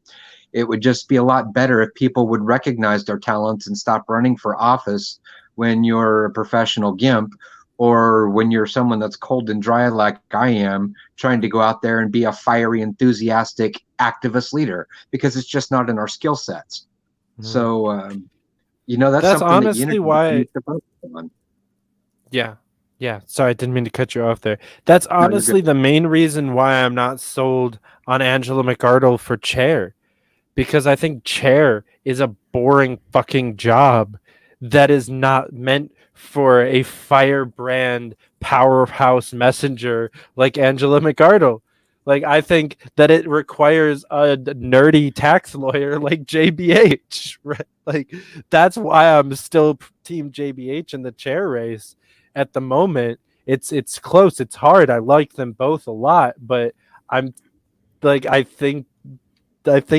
It would just be a lot better if people would recognize their talents and stop running for office when you're a professional gimp, or when you're someone that's cold and dry like I am, trying to go out there and be a fiery, enthusiastic activist leader, because it's just not in our skill sets. So, that's honestly why. Yeah. Sorry, I didn't mean to cut you off there. That's honestly the main reason why I'm not sold on Angela McArdle for chair, because I think chair is a boring fucking job that is not meant for a firebrand powerhouse messenger like Angela McArdle. Like, I think that it requires a nerdy tax lawyer like JBH, right? Like, that's why I'm still team JBH in the chair race. At the moment, it's close. It's hard. I like them both a lot, but I'm like, I think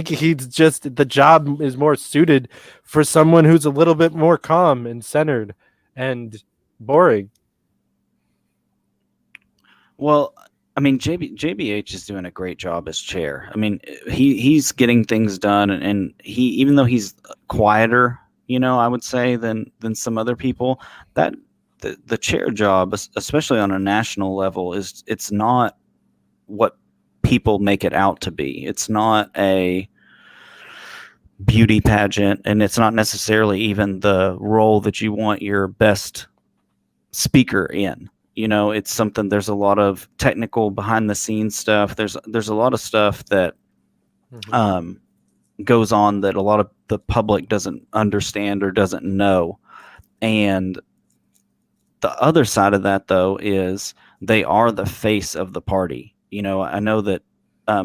he's just, the job is more suited for someone who's a little bit more calm and centered and boring. Well, I mean, JBH is doing a great job as chair. I mean, he's getting things done, and he, even though he's quieter, I would say than some other people, that the chair job, especially on a national level, it's not what people make it out to be. It's not a beauty pageant, and it's not necessarily even the role that you want your best speaker in. It's something, there's a lot of technical behind the scenes stuff. There's a lot of stuff that goes on that a lot of the public doesn't understand or doesn't know. And the other side of that, though, is they are the face of the party. I know that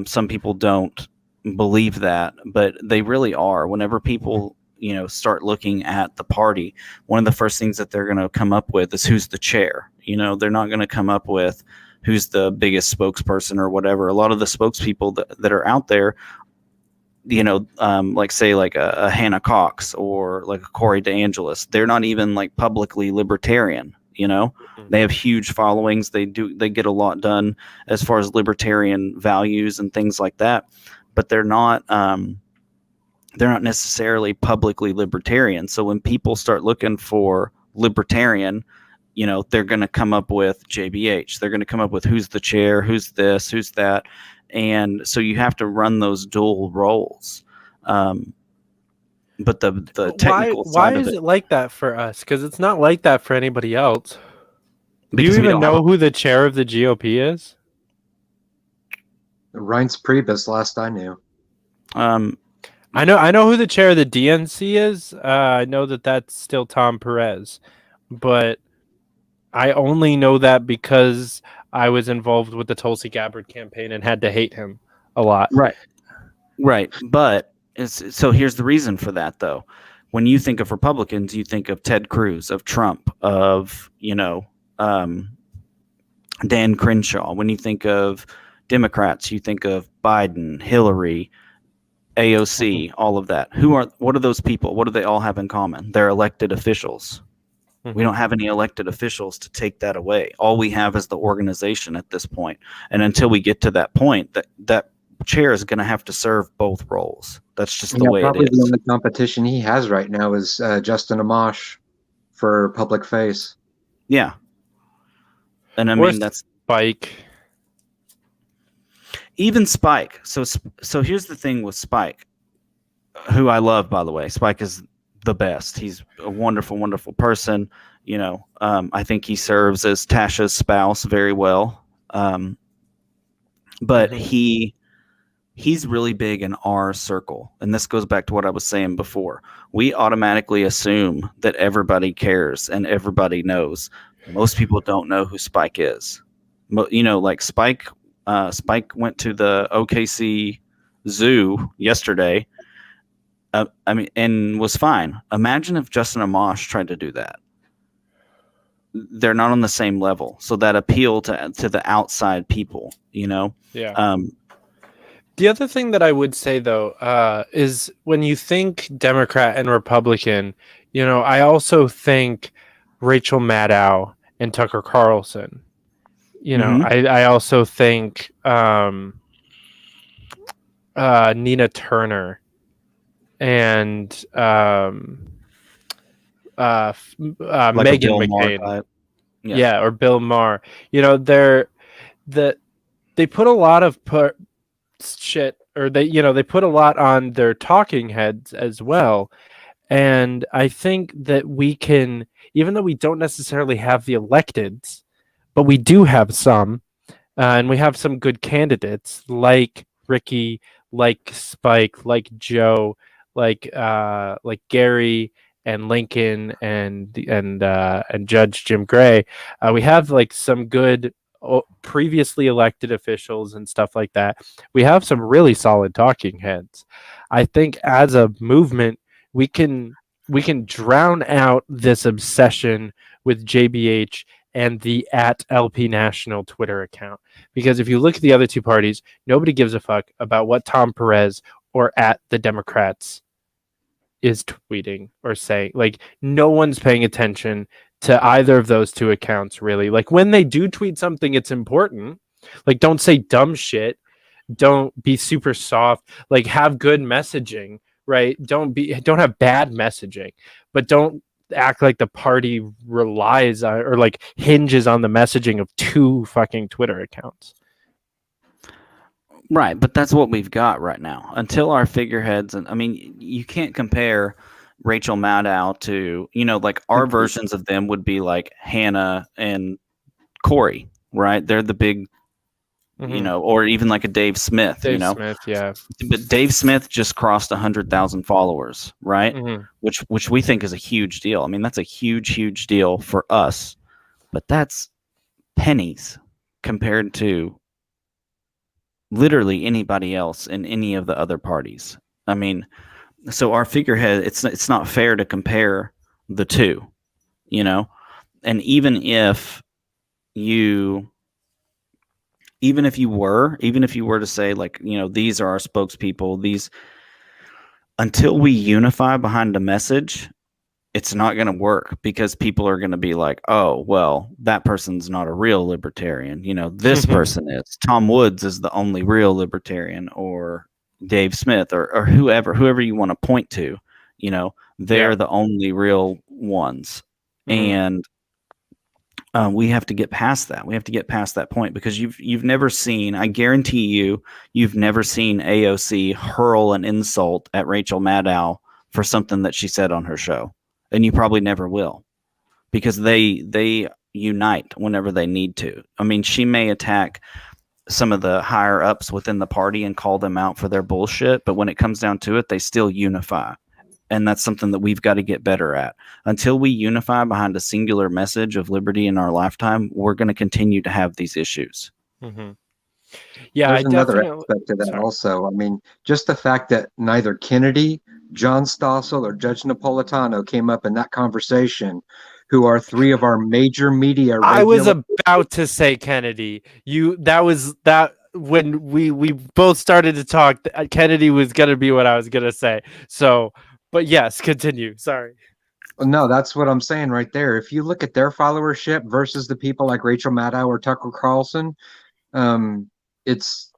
some people don't believe that, but they really are. Whenever people, start looking at the party, one of the first things that they're going to come up with is who's the chair. They're not going to come up with who's the biggest spokesperson or whatever. A lot of the spokespeople that are out there, like say like a Hannah Cox or like a Corey DeAngelis, they're not even like publicly libertarian. They have huge followings. They get a lot done as far as libertarian values and things like that, but they're not necessarily publicly libertarian. So when people start looking for libertarian, they're going to come up with JBH. They're going to come up with who's the chair, who's this, who's that. And so you have to run those dual roles. But the technical why side is of it like that for us? Because it's not like that for anybody else. Do you Because we even don't know who the chair of the GOP is? Reince Priebus, last I knew. I know who the chair of the DNC is. I know that's still Tom Perez, but I only know that because I was involved with the Tulsi Gabbard campaign and had to hate him a lot. Right. But so here's the reason for that, though. When you think of Republicans, you think of Ted Cruz, of Trump, of Dan Crenshaw. When you think of Democrats, you think of Biden, Hillary, AOC, all of that. What are those people? What do they all have in common? They're elected officials. We don't have any elected officials to take that away. All we have is the organization at this point. And until we get to that point, that chair is going to have to serve both roles. That's just the way it is. The only competition he has right now is Justin Amash for public face. Yeah. And I mean, that's Spike. Even Spike. So here's the thing with Spike, who I love, by the way. Spike is the best. He's a wonderful, wonderful person. I think he serves as Tasha's spouse very well. But Mhm. he's really big in our circle, and this goes back to what I was saying before. We automatically assume that everybody cares and everybody knows. Most people don't know who Spike is. Like Spike went to the OKC zoo yesterday. And was fine. Imagine if Justin Amash tried to do that. They're not on the same level, so that appeal to the outside people, Yeah. Um, The other thing that I would say, though, is when you think Democrat and Republican, I also think Rachel Maddow and Tucker Carlson. Mhm. I also think Nina Turner and like a Megan Bill Maher McCain. type. Yeah, or Bill Maher. They're they put a lot of shit, or they put a lot on their talking heads as well. And I think that we can, even though we don't necessarily have the electeds, but we do have some, and we have some good candidates like Ricky, like Spike, like Joe, like Gary and Lincoln and Judge Jim Gray. We have like some good previously elected officials and stuff like that. We have some really solid talking heads. I think as a movement, we can drown out this obsession with JBH and the @LP National Twitter account. Because if you look at the other two parties, nobody gives a fuck about what Tom Perez or @the Democrats is tweeting or saying. Like, no one's paying attention to either of those two accounts, really. Like, when they do tweet something, it's important. Like, don't say dumb shit. Don't be super soft. Like, have good messaging, right? Don't have bad messaging, but don't act like the party relies on or like hinges on the messaging of two fucking Twitter accounts. Right, but that's what we've got right now. Until our figureheads, and I mean, you can't compare Rachel Maddow to, like our versions of them would be like Hannah and Corey, right? They're the big, or even like a Dave Smith, Dave Smith, yeah. But Dave Smith just crossed 100,000 followers, right? Which we think is a huge deal. I mean, that's a huge, huge deal for us, but that's pennies compared to literally anybody else in any of the other parties. I mean, so our figurehead, it's not fair to compare the two, and even if you were to say, like, these are our spokespeople, these, until we unify behind a message, it's not going to work, because people are going to be like, oh, well, that person's not a real libertarian. This person is. Tom Woods is the only real libertarian, or Dave Smith, or whoever you want to point to, they're the only real ones. And we have to get past that. We have to get past that point, because you've never seen, I guarantee you've never seen AOC hurl an insult at Rachel Maddow for something that she said on her show. And you probably never will, because they unite whenever they need to. I mean, she may attack some of the higher ups within the party and call them out for their bullshit, but when it comes down to it, they still unify. And that's something that we've got to get better at. Until we unify behind a singular message of liberty in our lifetime, we're going to continue to have these issues. Yeah, there's another aspect to that also. I mean, just the fact that neither Kennedy, John Stossel, or Judge Napolitano came up in that conversation, who are three of our major media. I was about to say Kennedy. When we both started to talk, Kennedy was going to be what I was going to say. So, but yes, continue. Sorry. No, that's what I'm saying right there. If you look at their followership versus the people like Rachel Maddow or Tucker Carlson, it's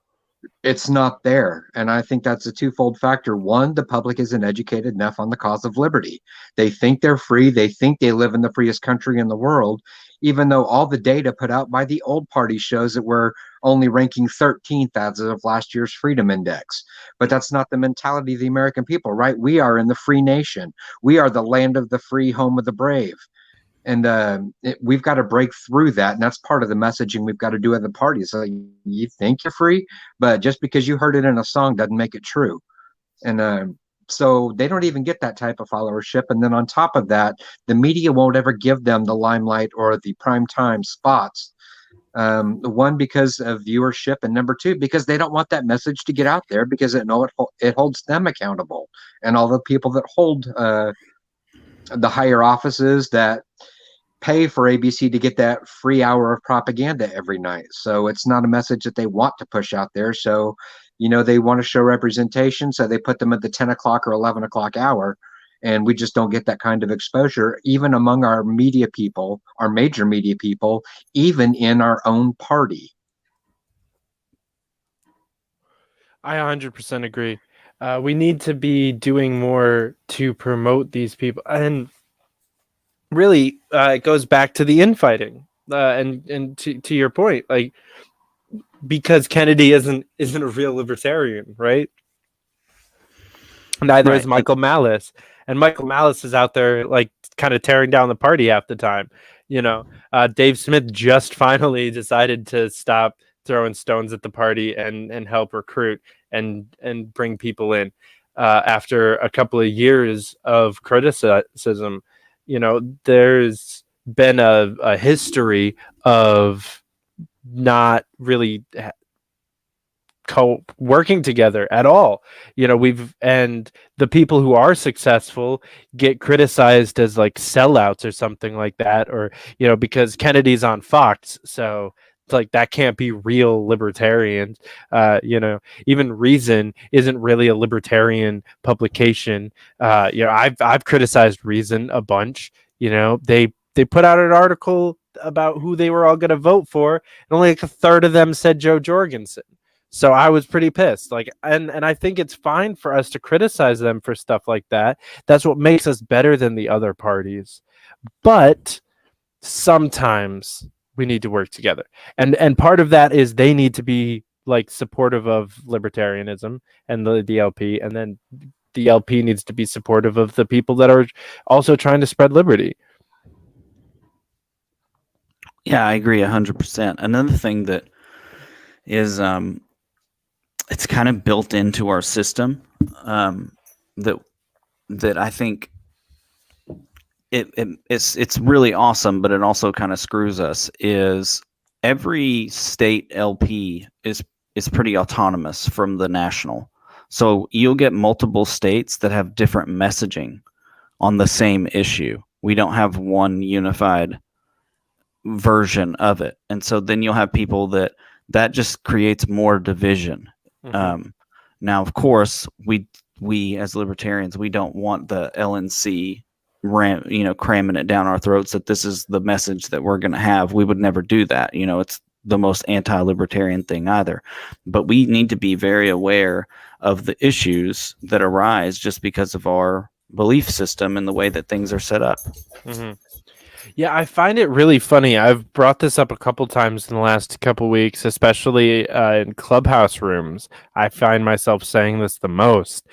It's not there. And I think that's a twofold factor. One, the public isn't educated enough on the cause of liberty. They think they're free. They think they live in the freest country in the world, even though all the data put out by the old party shows that we're only ranking 13th as of last year's Freedom Index. But that's not the mentality of the American people, right? We are in the free nation. We are the land of the free, home of the brave. And we've got to break through that, and that's part of the messaging we've got to do at the party. So you think you're free, but just because you heard it in a song doesn't make it true. And so they don't even get that type of followership. And then on top of that, the media won't ever give them the limelight or the prime time spots. One, because of viewership, and number two, because they don't want that message to get out there, because it holds them accountable, and all the people that hold the higher offices that pay for ABC to get that free hour of propaganda every night. So it's not a message that they want to push out there. So, they want to show representation. So they put them at the 10 o'clock or 11 o'clock hour. And we just don't get that kind of exposure, even among our media people, our major media people, even in our own party. I 100% agree. We need to be doing more to promote these people. And really, it goes back to the infighting. And to your point, like, because Kennedy isn't a real libertarian, right? Neither is Michael Malice, and Michael Malice is out there like kind of tearing down the party half the time. Dave Smith just finally decided to stop throwing stones at the party and help recruit and bring people in after a couple of years of criticism. There's been a history of not really working together at all. And the people who are successful get criticized as like sellouts or something like that, or because Kennedy's on Fox, so it's like that can't be real libertarians. Even Reason isn't really a libertarian publication. I've criticized Reason a bunch. They put out an article about who they were all going to vote for, and only like a third of them said Joe Jorgensen. So I was pretty pissed. And I think it's fine for us to criticize them for stuff like that. That's what makes us better than the other parties. But sometimes we need to work together. And part of that is they need to be like supportive of libertarianism and the LP, and then the LP needs to be supportive of the people that are also trying to spread liberty. Yeah, I agree 100%. Another thing that is it's kind of built into our system that I think it's really awesome, but it also kind of screws us. Is every state LP is pretty autonomous from the national, so you'll get multiple states that have different messaging on the same issue. We don't have one unified version of it, and so then you'll have people that just creates more division. Mm-hmm. Now, of course, we as libertarians, we don't want the LNC cramming it down our throats that this is the message that we're going to have. We would never do that. It's the most anti-libertarian thing either. But we need to be very aware of the issues that arise just because of our belief system and the way that things are set up. Mm-hmm. Yeah, I find it really funny. I've brought this up a couple times in the last couple weeks, especially in clubhouse rooms. I find myself saying this the most.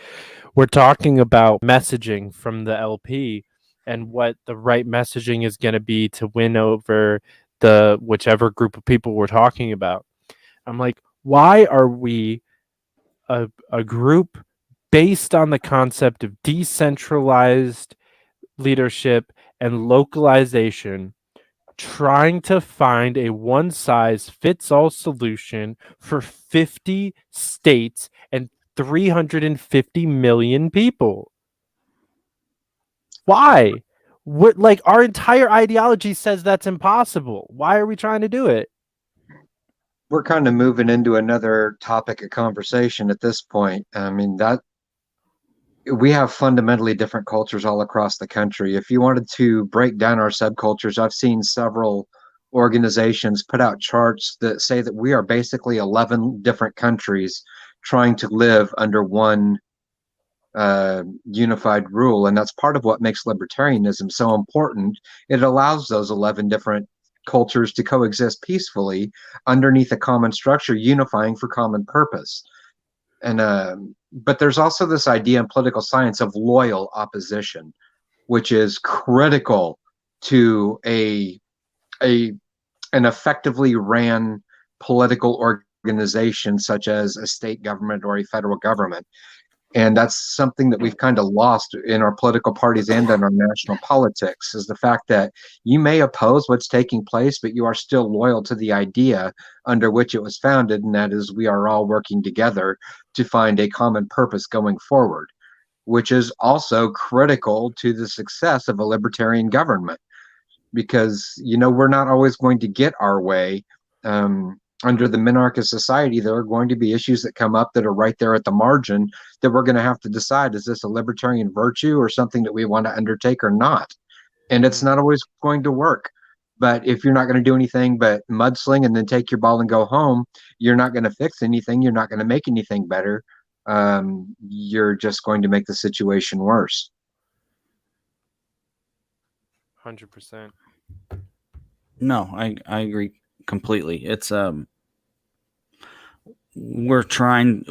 We're talking about messaging from the LP and what the right messaging is going to be to win over the whichever group of people we're talking about. I'm like, why are we a group based on the concept of decentralized leadership and localization, trying to find a one-size-fits-all solution for 50 states and 350 million people? Why? Like, our entire ideology says that's impossible. Why are we trying to do it? We're kind of moving into another topic of conversation at this point. I mean, that we have fundamentally different cultures all across the country. If you wanted to break down our subcultures, I've seen several organizations put out charts that say that we are basically 11 different countries trying to live under one unified rule. And that's part of what makes libertarianism so important. It allows those 11 different cultures to coexist peacefully underneath a common structure, unifying for common purpose. And but there's also this idea in political science of loyal opposition, which is critical to an effectively ran political organization such as a state government or a federal government. And that's something that we've kind of lost in our political parties and in our national politics, is the fact that you may oppose what's taking place, but you are still loyal to the idea under which it was founded, and that is we are all working together to find a common purpose going forward, which is also critical to the success of a libertarian government, because, you know, we're not always going to get our way. Under the minarchist society, there are going to be issues that come up that are right there at the margin that we're going to have to decide, is this a libertarian virtue or something that we want to undertake or not? And it's not always going to work. But if you're not going to do anything but mudsling and then take your ball and go home, you're not going to fix anything. You're not going to make anything better. You're just going to make the situation worse. 100%. No, I agree completely. It's we're trying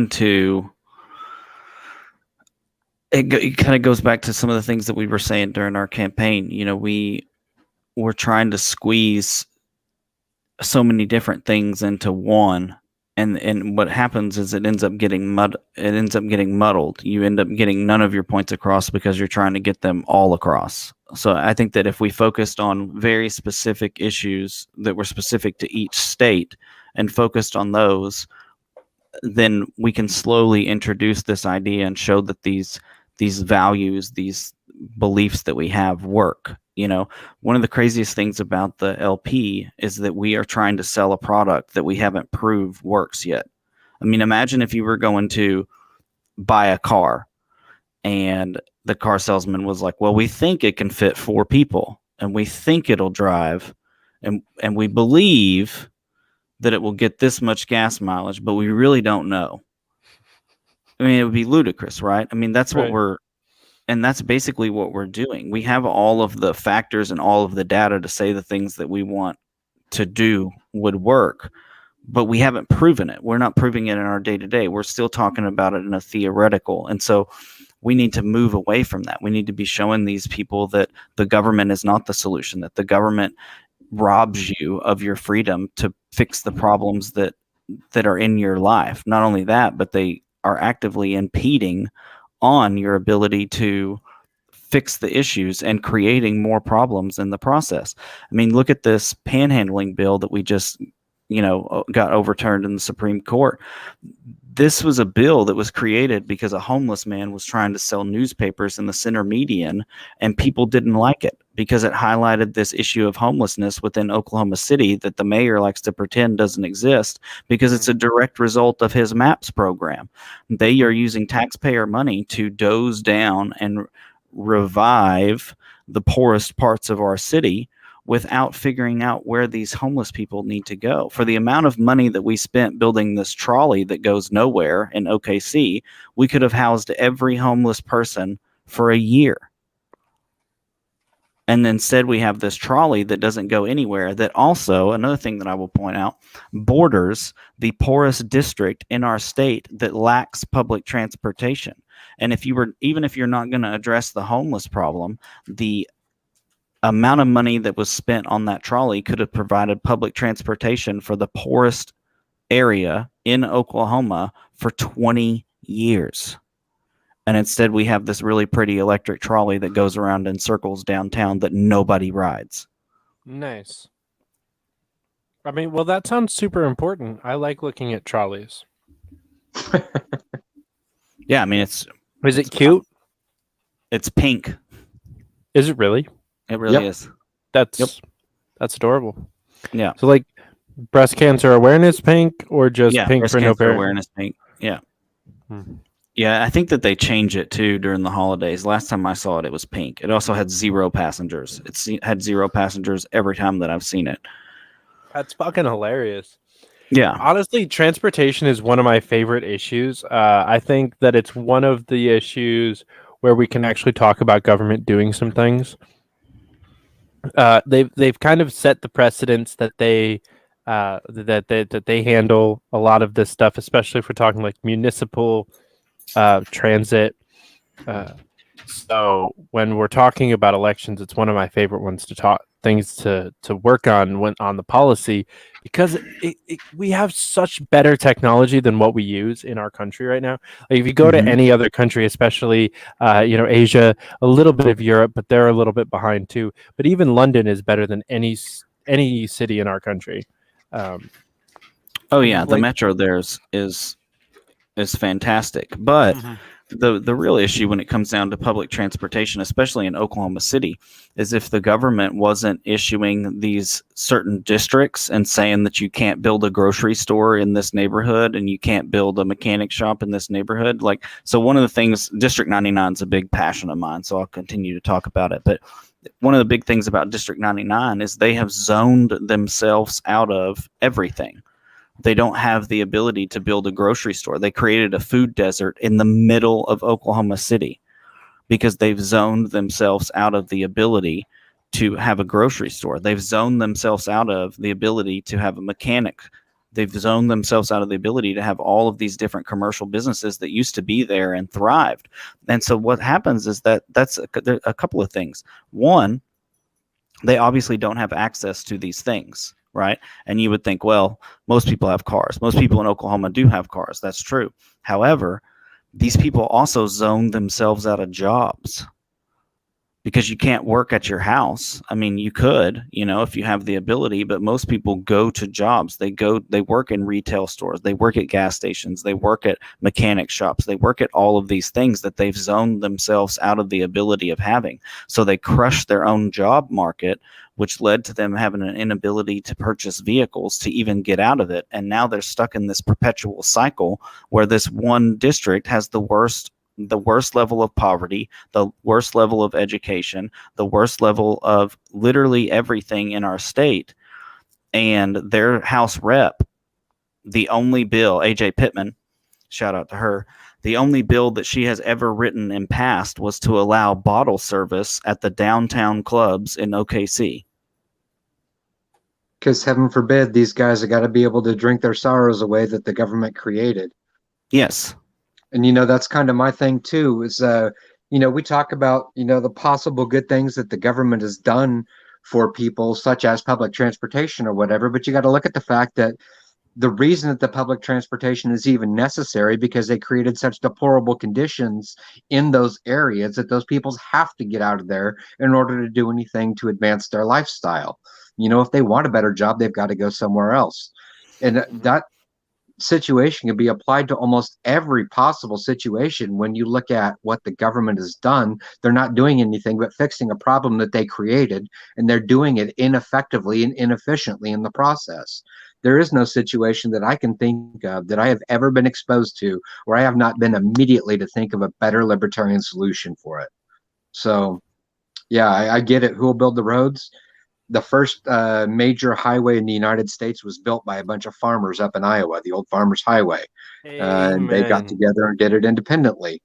to, it kind of goes back to some of the things that we were saying during our campaign. You know, we're trying to squeeze so many different things into one, and what happens is it ends up getting muddled. You end up getting none of your points across because you're trying to get them all across. So I think that if we focused on very specific issues that were specific to each state and focused on those, then we can slowly introduce this idea and show that these values, these beliefs that we have work. You know, one of the craziest things about the LP is that we are trying to sell a product that we haven't proved works yet. I mean, imagine if you were going to buy a car and the car salesman was like, well, we think it can fit 4 people and we think it'll drive and we believe that it will get this much gas mileage, but we really don't know. I mean, it would be ludicrous, right? I mean, that's what that's basically what we're doing. We have all of the factors and all of the data to say the things that we want to do would work, but we haven't proven it. We're not proving it in our day-to-day. We're still talking about it in a theoretical. And so we need to move away from that. We need to be showing these people that the government is not the solution, that the government robs you of your freedom to fix the problems that are in your life. Not only that, but they are actively impeding on your ability to fix the issues and creating more problems in the process. I mean, look at this panhandling bill that we just, got overturned in the Supreme Court. This was a bill that was created because a homeless man was trying to sell newspapers in the center median, and people didn't like it because it highlighted this issue of homelessness within Oklahoma City that the mayor likes to pretend doesn't exist because it's a direct result of his MAPS program. They are using taxpayer money to doze down and revive the poorest parts of our city without figuring out where these homeless people need to go. For the amount of money that we spent building this trolley that goes nowhere in OKC, we could have housed every homeless person for a year. And instead we have this trolley that doesn't go anywhere, that also, another thing that I will point out, borders the poorest district in our state that lacks public transportation. And even if you're not going to address the homeless problem, the amount of money that was spent on that trolley could have provided public transportation for the poorest area in Oklahoma for 20 years. And instead we have this really pretty electric trolley that goes around in circles downtown that nobody rides. Nice. I mean, well, that sounds super important. I like looking at trolleys. Yeah, I mean, Is it cute? It's pink. Is it really? It really is. That's adorable. Yeah. So like breast cancer awareness pink or just pink breast for no cancer parent? awareness pink. Yeah. Yeah, I think that they change it too during the holidays. Last time I saw it, it was pink. It also had 0 passengers. Had 0 passengers every time that I've seen it. That's fucking hilarious. Yeah. Honestly, transportation is one of my favorite issues. I think that it's one of the issues where we can actually talk about government doing some things. They've kind of set the precedence that they handle a lot of this stuff, especially if we're talking like municipal transit. So when we're talking about elections, it's one of my favorite ones to talk things to work on when on the policy because we have such better technology than what we use in our country right now. Like if you go to any other country, especially Asia, a little bit of Europe, but they're a little bit behind too. But even London is better than any city in our country. Oh yeah, the Like metro there is fantastic. But the real issue when it comes down to public transportation, especially in Oklahoma City, is if the government wasn't issuing these certain districts and saying that you can't build a grocery store in this neighborhood and you can't build a mechanic shop in this neighborhood. Like, so one of the things, District 99 is a big passion of mine, so I'll continue to talk about it. But one of the big things about District 99 is they have zoned themselves out of everything. They don't have the ability to build a grocery store. They created a food desert in the middle of Oklahoma City because they've zoned themselves out of the ability to have a grocery store. They've zoned themselves out of the ability to have a mechanic. They've zoned themselves out of the ability to have all of these different commercial businesses that used to be there and thrived. And so what happens is that's a couple of things. One, they obviously don't have access to these things, right? And you would think, well, most people have cars. Most people in Oklahoma do have cars. That's true. However, these people also zone themselves out of jobs because you can't work at your house. I mean, you could, if you have the ability, but most people go to jobs. They work in retail stores. They work at gas stations. They work at mechanic shops. They work at all of these things that they've zoned themselves out of the ability of having. So they crush their own job market, which led to them having an inability to purchase vehicles to even get out of it. And now they're stuck in this perpetual cycle where this one district has the worst level of poverty, the worst level of education, the worst level of literally everything in our state. And their House rep, the only bill, AJ Pittman, shout out to her, the only bill that she has ever written and passed was to allow bottle service at the downtown clubs in OKC. Because heaven forbid these guys have got to be able to drink their sorrows away that the government created. Yes. And, that's kind of my thing too, is, we talk about, the possible good things that the government has done for people, such as public transportation or whatever. But you got to look at the fact that the reason that the public transportation is even necessary because they created such deplorable conditions in those areas that those people have to get out of there in order to do anything to advance their lifestyle. If they want a better job, they've got to go somewhere else. And that situation can be applied to almost every possible situation. When you look at what the government has done, they're not doing anything but fixing a problem that they created, and they're doing it ineffectively and inefficiently in the process. There is no situation that I can think of that I have ever been exposed to where I have not been immediately to think of a better libertarian solution for it. So yeah, I get it. Who will build the roads? The first major highway in the United States was built by a bunch of farmers up in Iowa, the old Farmers Highway. And they got together and did it independently.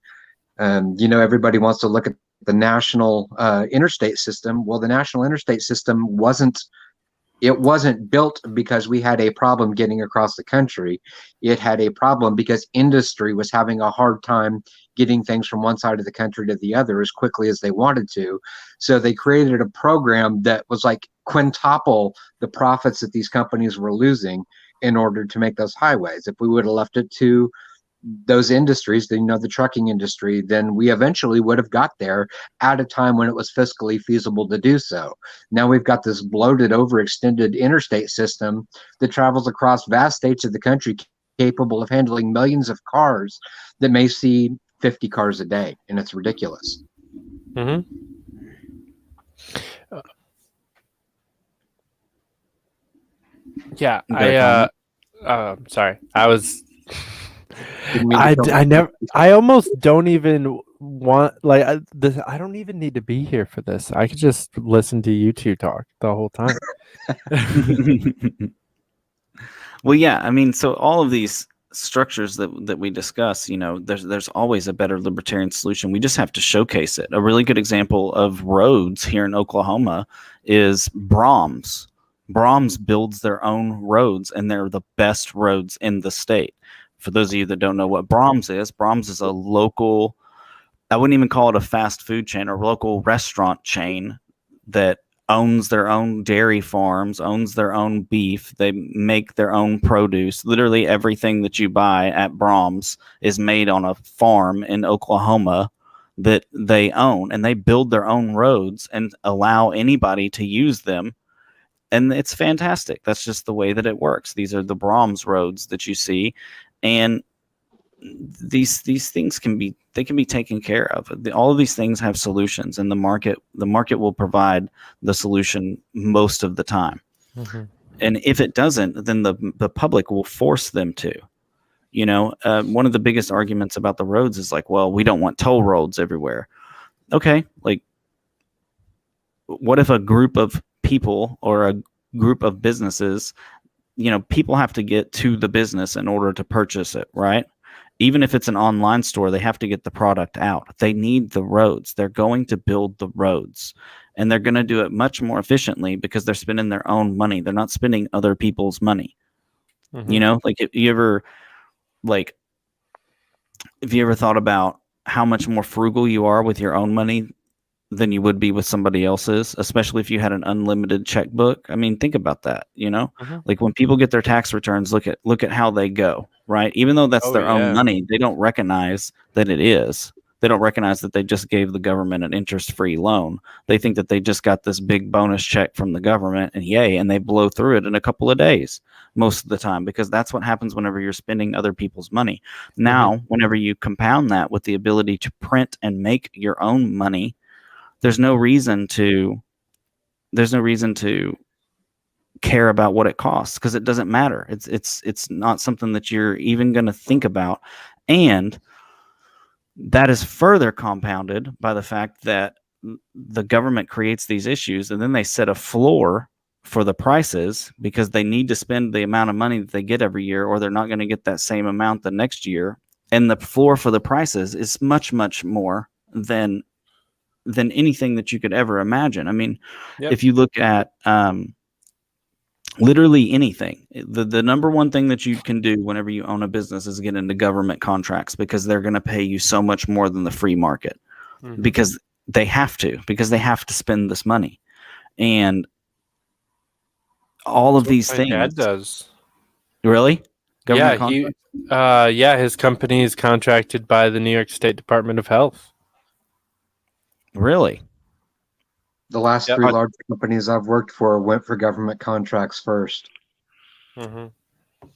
Everybody wants to look at the national interstate system. Well, the national interstate system wasn't built because we had a problem getting across the country. It had a problem because industry was having a hard time getting things from one side of the country to the other as quickly as they wanted to. So they created a program that was like quintuple the profits that these companies were losing in order to make those highways. If we would have left it to those industries, the trucking industry, then we eventually would have got there at a time when it was fiscally feasible to do so. Now we've got this bloated, overextended interstate system that travels across vast states of the country, capable of handling millions of cars that may see 50 cars a day, and it's ridiculous. Mm-hmm. Yeah, sorry. I was Didn't mean to come I never. I almost don't even want this. I don't even need to be here for this. I could just listen to you two talk the whole time. Well, yeah, I mean, so all of these structures that we discuss, there's always a better libertarian solution. We just have to showcase it. A really good example of roads here in Oklahoma is Brahms. Brahms builds their own roads, and they're the best roads in the state. For those of you that don't know what Brahms is a local, I wouldn't even call it a fast food chain, or local restaurant chain that owns their own dairy farms, owns their own beef. They make their own produce. Literally everything that you buy at Brahms is made on a farm in Oklahoma that they own, and they build their own roads and allow anybody to use them. And it's fantastic. That's just the way that it works. These are the Brahms roads that you see. And these things can be taken care of. All of these things have solutions, and the market will provide the solution most of the time. Mm-hmm. And if it doesn't, then the public will force them to. One of the biggest arguments about the roads is like, well, we don't want toll roads everywhere. Okay, like, what if a group of people or a group of businesses, people have to get to the business in order to purchase it, right? Even if it's an online store, they have to get the product out. They need the roads. They're going to build the roads, and they're going to do it much more efficiently because they're spending their own money. They're not spending other people's money. Mm-hmm. Like, if you ever thought about how much more frugal you are with your own money than you would be with somebody else's, especially if you had an unlimited checkbook. I mean, think about that, Mm-hmm. Like, when people get their tax returns, look at how they go, right? Even though that's their own money, they don't recognize that it is. They don't recognize that they just gave the government an interest-free loan. They think that they just got this big bonus check from the government, and yay, and they blow through it in a couple of days most of the time, because that's what happens whenever you're spending other people's money. Now, whenever you compound that with the ability to print and make your own money, there's no reason to care about what it costs, because it doesn't matter. It's not something that you're even going to think about. And that is further compounded by the fact that the government creates these issues, and then they set a floor for the prices because they need to spend the amount of money that they get every year, or they're not going to get that same amount the next year. And the floor for the prices is much, much more than anything that you could ever imagine. I mean, if you look at literally anything, the number one thing that you can do whenever you own a business is get into government contracts, because they're going to pay you so much more than the free market, because they have to spend this money. And all of these things. My dad does. Really? Government contracts? His company is contracted by the New York State Department of Health. Really? The last three large companies I've worked for went for government contracts first. Mm-hmm.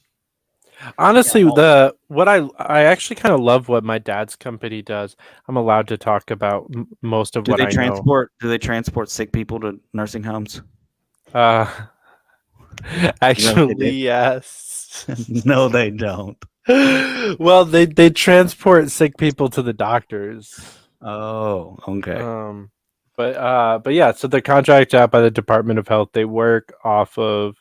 Honestly, I actually kind of love what my dad's company does. I'm allowed to talk about most of what I know. Do they transport sick people to nursing homes? Actually, yes. No, they don't. Well, they transport sick people to the doctors. Oh, okay. But yeah, so they're contracted out by the Department of Health. They work off of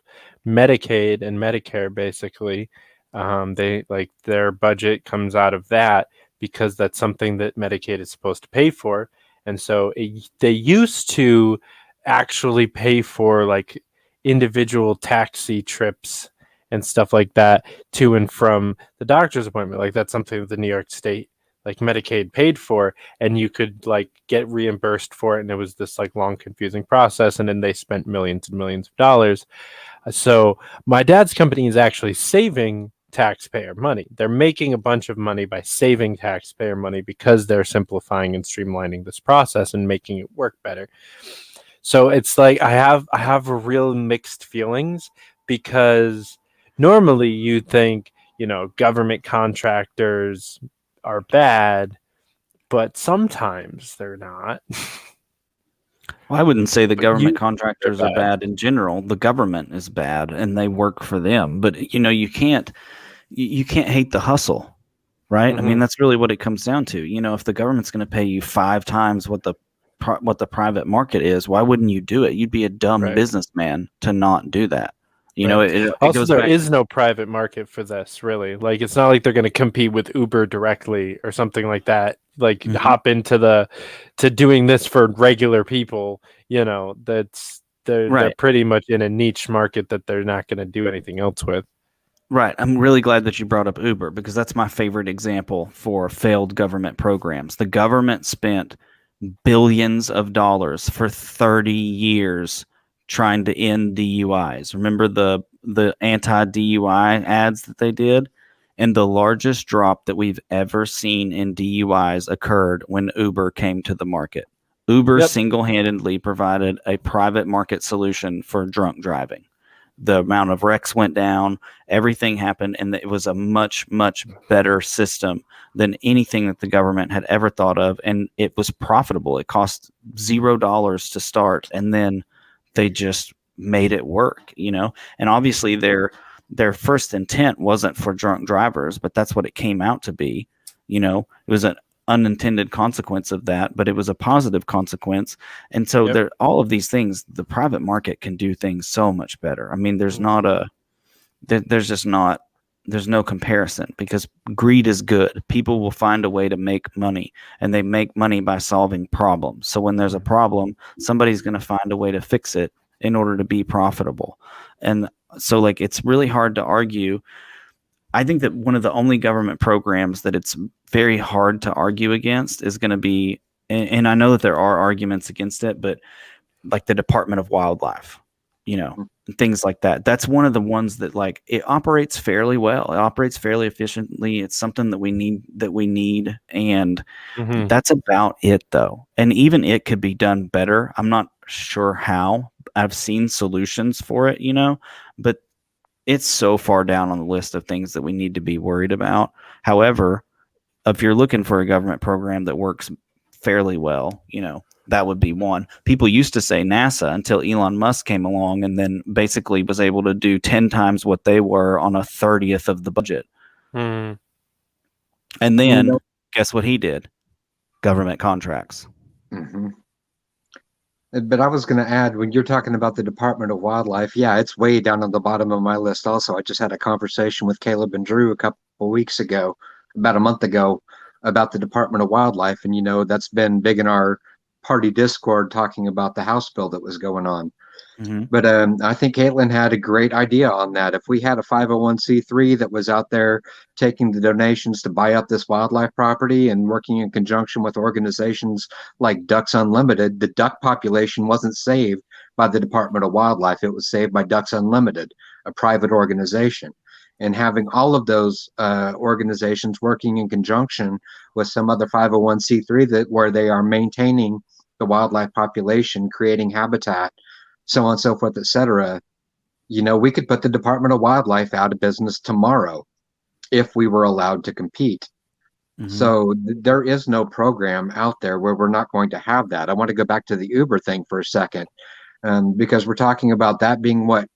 Medicaid and Medicare, basically. They their budget comes out of that because that's something that Medicaid is supposed to pay for. And so they used to actually pay for like individual taxi trips and stuff like that to and from the doctor's appointment. Like, that's something that the New York State Medicaid paid for, and you could get reimbursed for it. And it was this long, confusing process. And then they spent millions and millions of dollars. So my dad's company is actually saving taxpayer money. They're making a bunch of money by saving taxpayer money because they're simplifying and streamlining this process and making it work better. So it's I have a real mixed feelings, because normally you'd think, government contractors are bad, but sometimes they're not. Well, I wouldn't say the government contractors are bad in general. The government is bad, and they work for them. But you can't hate the hustle. right? I mean, Mhm. that's really what it comes down to. If the government's going to pay you 5 times what the private market is, why wouldn't you do it? You'd be a dumb Right. businessman to not do that. Right. It Also, goes there back. is no private market for this, really. Like, it's not like they're going to compete with Uber directly or something like that. Like, Mhm. hop into to doing this for regular people. They're Right. pretty much in a niche market that they're not going to do anything else with. Right. I'm really glad that you brought up Uber because that's my favorite example for failed government programs. The government spent billions of dollars for 30 years trying to end DUIs. Remember the anti-DUI ads that they did? And the largest drop that we've ever seen in DUIs occurred when Uber came to the market. Uber Yep. single-handedly provided a private market solution for drunk driving. The amount of wrecks went down, everything happened, and it was a much, much better system than anything that the government had ever thought of. And it was profitable. It cost $0 to start, and then they just made it work, And obviously their first intent wasn't for drunk drivers, but that's what it came out to be. It was an unintended consequence of that, but it was a positive consequence. And so Yep. all of these things, the private market can do things so much better. I mean, there's just not there's no comparison because greed is good. People will find a way to make money, and they make money by solving problems. So when there's a problem, somebody's going to find a way to fix it in order to be profitable. And so like it's really hard to argue. I think that one of the only government programs that it's very hard to argue against is going to be, and I know that there are arguments against it, but like the Department of Wildlife, things like that. That's one of the ones that like it operates fairly well. It operates fairly efficiently. It's something that we need, and Mhm. that's about it though. And even it could be done better. I'm not sure how. I've seen solutions for it, but it's so far down on the list of things that we need to be worried about. However, if you're looking for a government program that works fairly well, that would be one. People used to say NASA until Elon Musk came along and then basically was able to do 10 times what they were on a 30th of the budget. Mhm. And then guess what he did? Government contracts. Mm-hmm. But I was going to add, when you're talking about the Department of Wildlife, yeah, it's way down on the bottom of my list. Also, I just had a conversation with Caleb and Drew a couple of weeks ago, about a month ago, about the Department of Wildlife, and that's been big in our party Discord, talking about the House bill that was going on. Mm-hmm. But I think Caitlin had a great idea on that. If we had a 501c3 that was out there taking the donations to buy up this wildlife property and working in conjunction with organizations like Ducks Unlimited, the duck population wasn't saved by the Department of Wildlife. It was saved by Ducks Unlimited, a private organization. And having all of those organizations working in conjunction with some other 501c3 where they are maintaining the wildlife population, creating habitat, so on and so forth, etc. We could put the Department of Wildlife out of business tomorrow if we were allowed to compete. Mm-hmm. So there is no program out there where we're not going to have that. I want to go back to the Uber thing for a second, because we're talking about that being what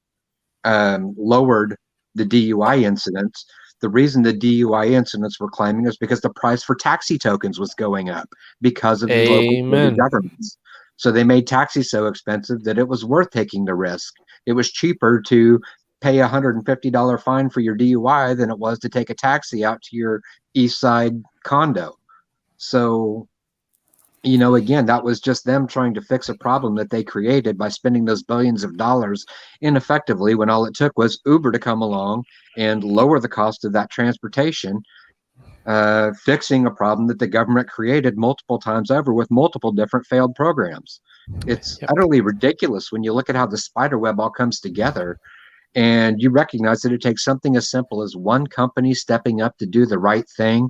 lowered the DUI incidents. The reason the DUI incidents were climbing is because the price for taxi tokens was going up because of the local Amen. governments. So they made taxis so expensive that it was worth taking the risk. It was cheaper to pay a $150 fine for your DUI than it was to take a taxi out to your East Side condo. So, again, that was just them trying to fix a problem that they created by spending those billions of dollars ineffectively, when all it took was Uber to come along and lower the cost of that transportation, fixing a problem that the government created multiple times over with multiple different failed programs. It's utterly ridiculous when you look at how the spider web all comes together, and you recognize that it takes something as simple as one company stepping up to do the right thing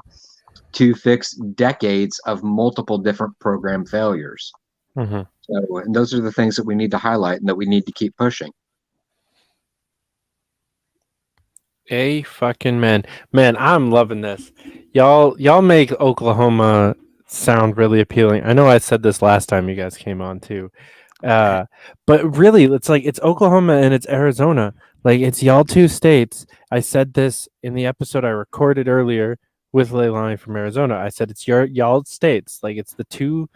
to fix decades of multiple different program failures. Mm-hmm. So, and those are the things that we need to highlight and that we need to keep pushing. Fucking man, I'm loving this. Y'all make Oklahoma sound really appealing. I know I said this last time you guys came on too, but really, it's Oklahoma and it's Arizona. Like, it's y'all two states. I said this in the episode I recorded earlier with Leilani from Arizona. I said it's y'all states. Like it's the two.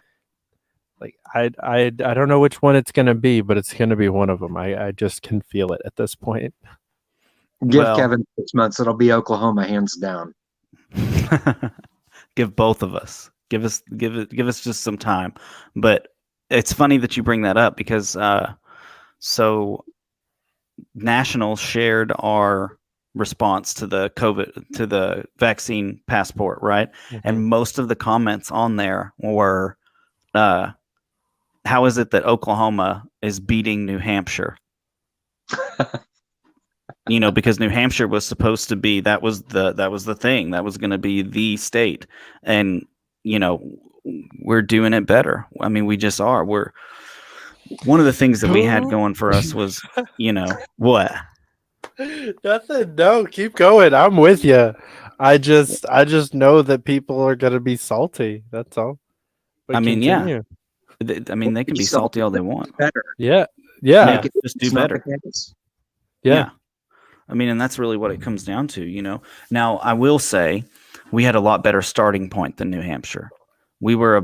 Like I don't know which one it's gonna be, but it's gonna be one of them. I just can feel it at this point. Give Well- Kevin 6 months; it'll be Oklahoma, hands down. Give both of us. Give us just some time. But it's funny that you bring that up because so National shared our response to the vaccine passport, right? And most of the comments on there were how is it that Oklahoma is beating New Hampshire? Because New Hampshire was supposed to be that was the thing that was going to be the state, and we're doing it better. I mean, we just are. We're one of the things that we had going for us was what. Nothing. No, keep going. I'm with you. I just know that people are gonna be salty. That's all. But I mean, continue. I mean, they can be salty all they want. Better. Yeah. Make it just do It's not better. the case. Yeah. I mean, and that's really what it comes down to, Now, I will say we had a lot better starting point than New Hampshire. We were a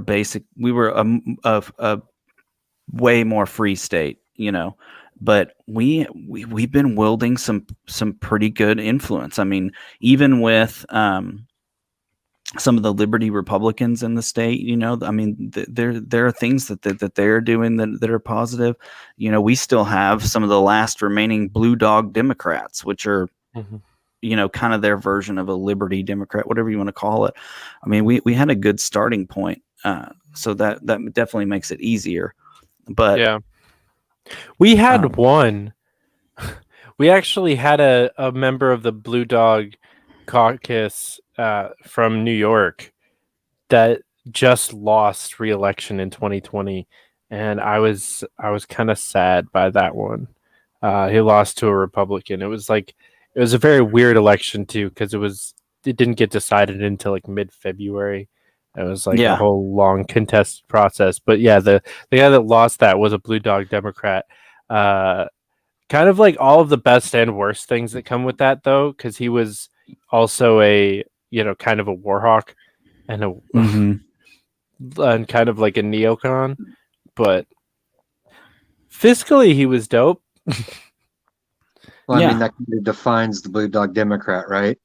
way more free state, but we've been wielding some pretty good influence. I mean, even with some of the Liberty Republicans in the state, I mean, there are things that they're doing that are positive. We still have some of the last remaining blue dog Democrats, which are, kind of their version of a Liberty Democrat, whatever you want to call it. I mean, we had a good starting point, so that definitely makes it easier. But yeah, we had one. We actually had a member of the Blue Dog Caucus from New York that just lost re-election in 2020, and I was kind of sad by that one. He lost to a Republican. It was a very weird election too, because it didn't get decided until like mid-February. It was like a whole long contested process. But yeah, the guy that lost that was a Blue Dog Democrat. Kind of like all of the best and worst things that come with that, though, because he was also a kind of a war hawk and and kind of like a neocon, but fiscally he was dope. Well, I mean, that kind of defines the Blue Dog Democrat, right?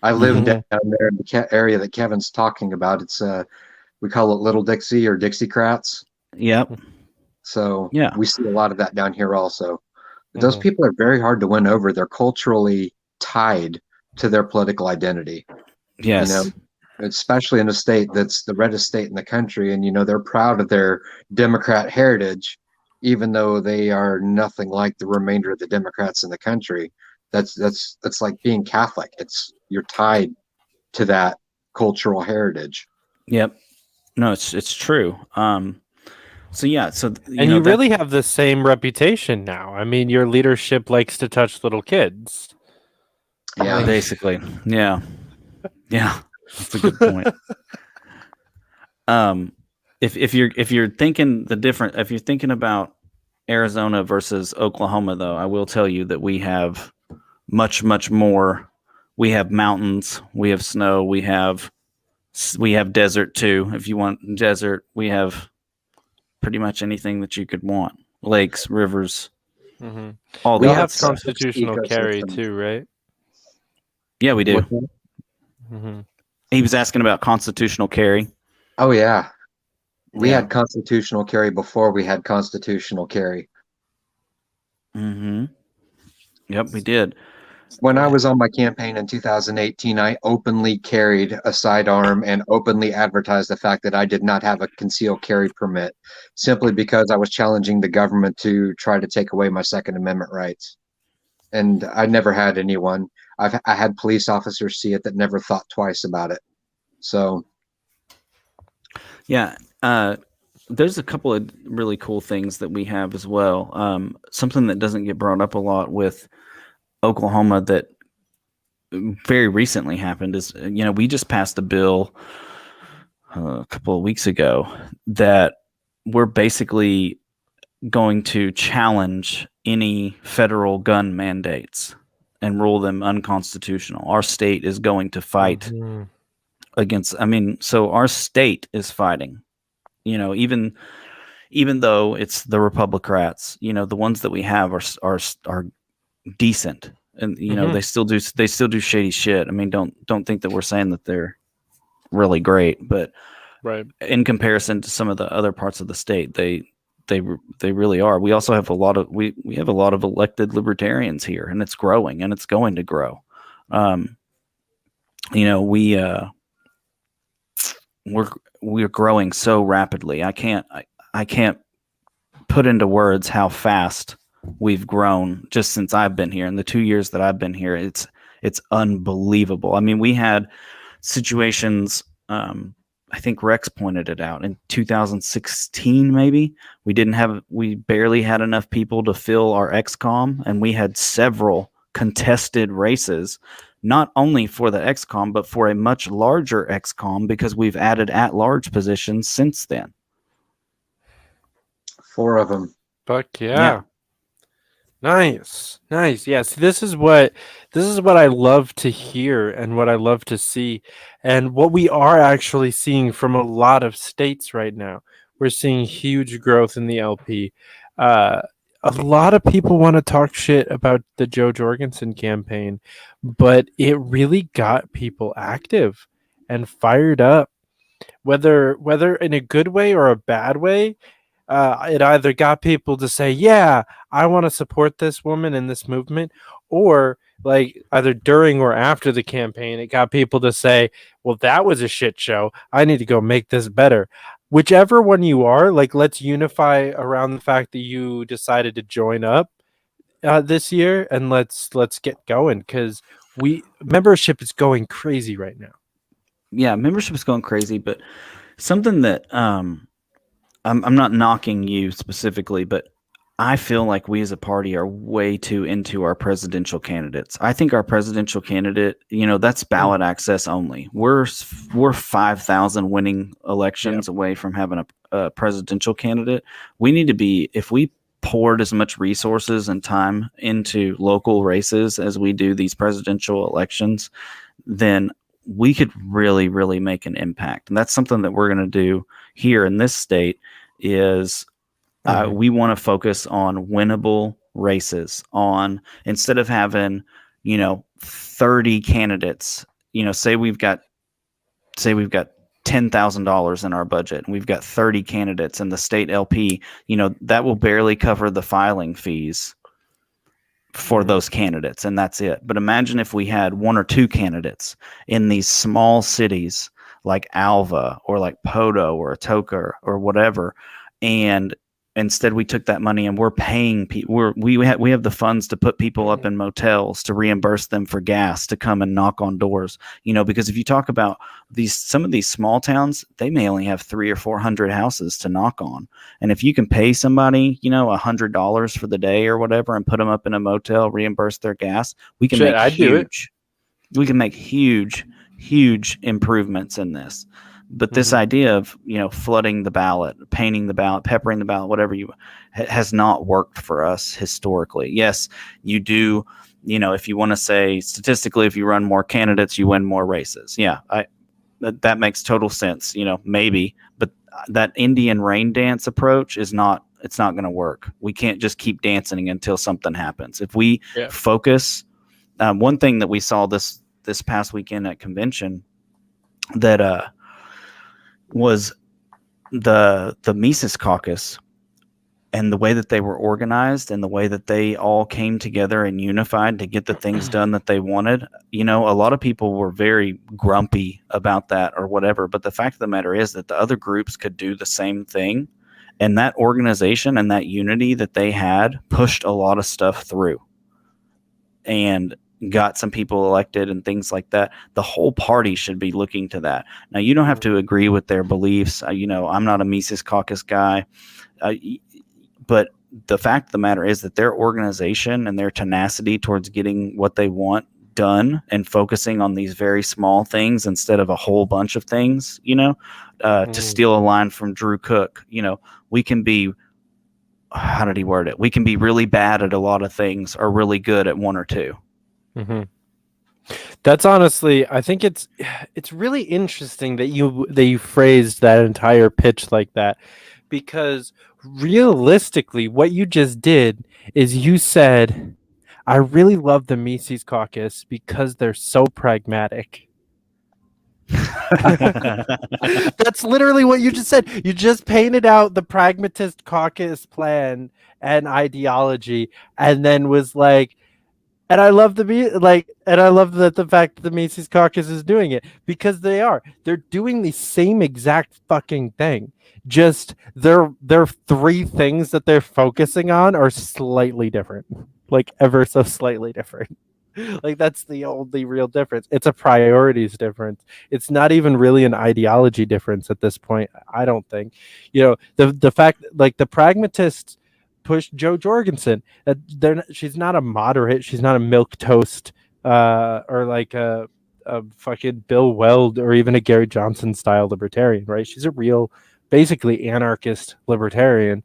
I live down there in the area that Kevin's talking about. It's we call it Little Dixie or Dixiecrats. Yep. So we see a lot of that down here also. But those people are very hard to win over. They're culturally tied to their political identity. Yes. Especially in a state that's the reddest state in the country, and they're proud of their Democrat heritage, even though they are nothing like the remainder of the Democrats in the country. That's like being Catholic. You're tied to that cultural heritage. Yep. No, it's true. So you really have the same reputation now. I mean, your leadership likes to touch little kids. Yeah, basically. Yeah. That's a good point. If you're thinking if you're thinking about Arizona versus Oklahoma, though, I will tell you that we have much more. We have mountains, we have snow, we have desert too. If you want desert, we have pretty much anything that you could want. Lakes, rivers, all we that have stuff. constitutional carry too, right? Yeah, we do. Mm-hmm. He was asking about constitutional carry. Oh yeah, we had constitutional carry before we had constitutional carry. Yep, we did. When I was on my campaign in 2018, I openly carried a sidearm and openly advertised the fact that I did not have a concealed carry permit, simply because I was challenging the government to try to take away my Second Amendment rights. And I never had anyone. I had police officers see it that never thought twice about it. So, yeah, there's a couple of really cool things that we have as well. Something that doesn't get brought up a lot with Oklahoma that very recently happened is, we just passed a bill a couple of weeks ago that we're basically going to challenge any federal gun mandates and rule them unconstitutional. Our state is going to fight against. I mean, so our state is fighting. Even though it's the Republicrats, the ones that we have are decent, and Mhm. they still do shady shit. I mean, don't think that we're saying that they're really great, but Right. in comparison to some of the other parts of the state, they really are. We also have we have a lot of elected libertarians here, and it's growing, and it's going to grow. We we're growing so rapidly. I can't put into words how fast we've grown just since I've been here. In the 2 years that I've been here, it's unbelievable. I mean, we had situations. I think Rex pointed it out in 2016. Maybe we barely had enough people to fill our XCOM, and we had several contested races, not only for the XCOM but for a much larger XCOM because we've added at-large positions since then. 4 of them. Fuck yeah. Yeah. Nice. Yes, this is what I love to hear and what I love to see, and what we are actually seeing from a lot of states right now. We're seeing huge growth in the LP. A lot of people want to talk shit about the Joe Jorgensen campaign, but it really got people active and fired up, whether in a good way or a bad way. It either got people to say, yeah, I want to support this woman in this movement, or like either during or after the campaign, it got people to say, well, that was a shit show. I need to go make this better. Whichever one you are, like, let's unify around the fact that you decided to join up this year, and let's get going, because membership is going crazy right now. Yeah, membership is going crazy, but something that I'm not knocking you specifically, but I feel like we as a party are way too into our presidential candidates. I think our presidential candidate, that's ballot access only. We're 5,000 winning elections away from having a presidential candidate. We need to be, if we poured as much resources and time into local races as we do these presidential elections, then we could really, really make an impact. And that's something that we're going to do here in this state is we want to focus on winnable races. Instead of having 30 candidates, say we've got $10,000 in our budget and we've got 30 candidates in the state LP, that will barely cover the filing fees for those candidates, and that's it. But imagine if we had 1 or 2 candidates in these small cities like Alva or like Poto or Atoka or whatever, and instead we took that money and we're paying people. We have the funds to put people up in motels, to reimburse them for gas, to come and knock on doors. Because if you talk about some of these small towns, they may only have 300 or 400 houses to knock on, and if you can pay somebody $100 for the day or whatever and put them up in a motel, reimburse their gas, we can make huge improvements in this. But this idea of flooding the ballot, painting the ballot, peppering the ballot, whatever has not worked for us historically. Yes, you do. If you want to say statistically, if you run more candidates, you win more races. Yeah, that makes total sense. Maybe, but that Indian rain dance approach is not. It's not going to work. We can't just keep dancing until something happens. If we focus, one thing that we saw this past weekend at convention that was the Mises Caucus, and the way that they were organized and the way that they all came together and unified to get the things done that they wanted. A lot of people were very grumpy about that or whatever, but the fact of the matter is that the other groups could do the same thing, and that organization and that unity that they had pushed a lot of stuff through and got some people elected and things like that. The whole party should be looking to that. Now, you don't have to agree with their beliefs. I'm not a Mises Caucus guy, but the fact of the matter is that their organization and their tenacity towards getting what they want done and focusing on these very small things instead of a whole bunch of things, to steal a line from Drew Cook, we can be, how did he word it? We can be really bad at a lot of things or really good at 1 or 2. That's honestly, I think it's really interesting that you phrased that entire pitch like that, because realistically, what you just did is you said, "I really love the Mises Caucus because they're so pragmatic." That's literally what you just said. You just painted out the pragmatist caucus plan and ideology, and then was like, and I love and I love that the fact that the Mises Caucus is doing it, because they are. They're doing the same exact fucking thing. Just their three things that they're focusing on are slightly different, like ever so slightly different. Like that's the only real difference. It's a priorities difference. It's not even really an ideology difference at this point. I don't think. The fact, like, the pragmatists push Joe Jorgensen. She's not a moderate. She's not a milk toast or like a fucking Bill Weld or even a Gary Johnson style libertarian, right? She's a real, basically anarchist libertarian.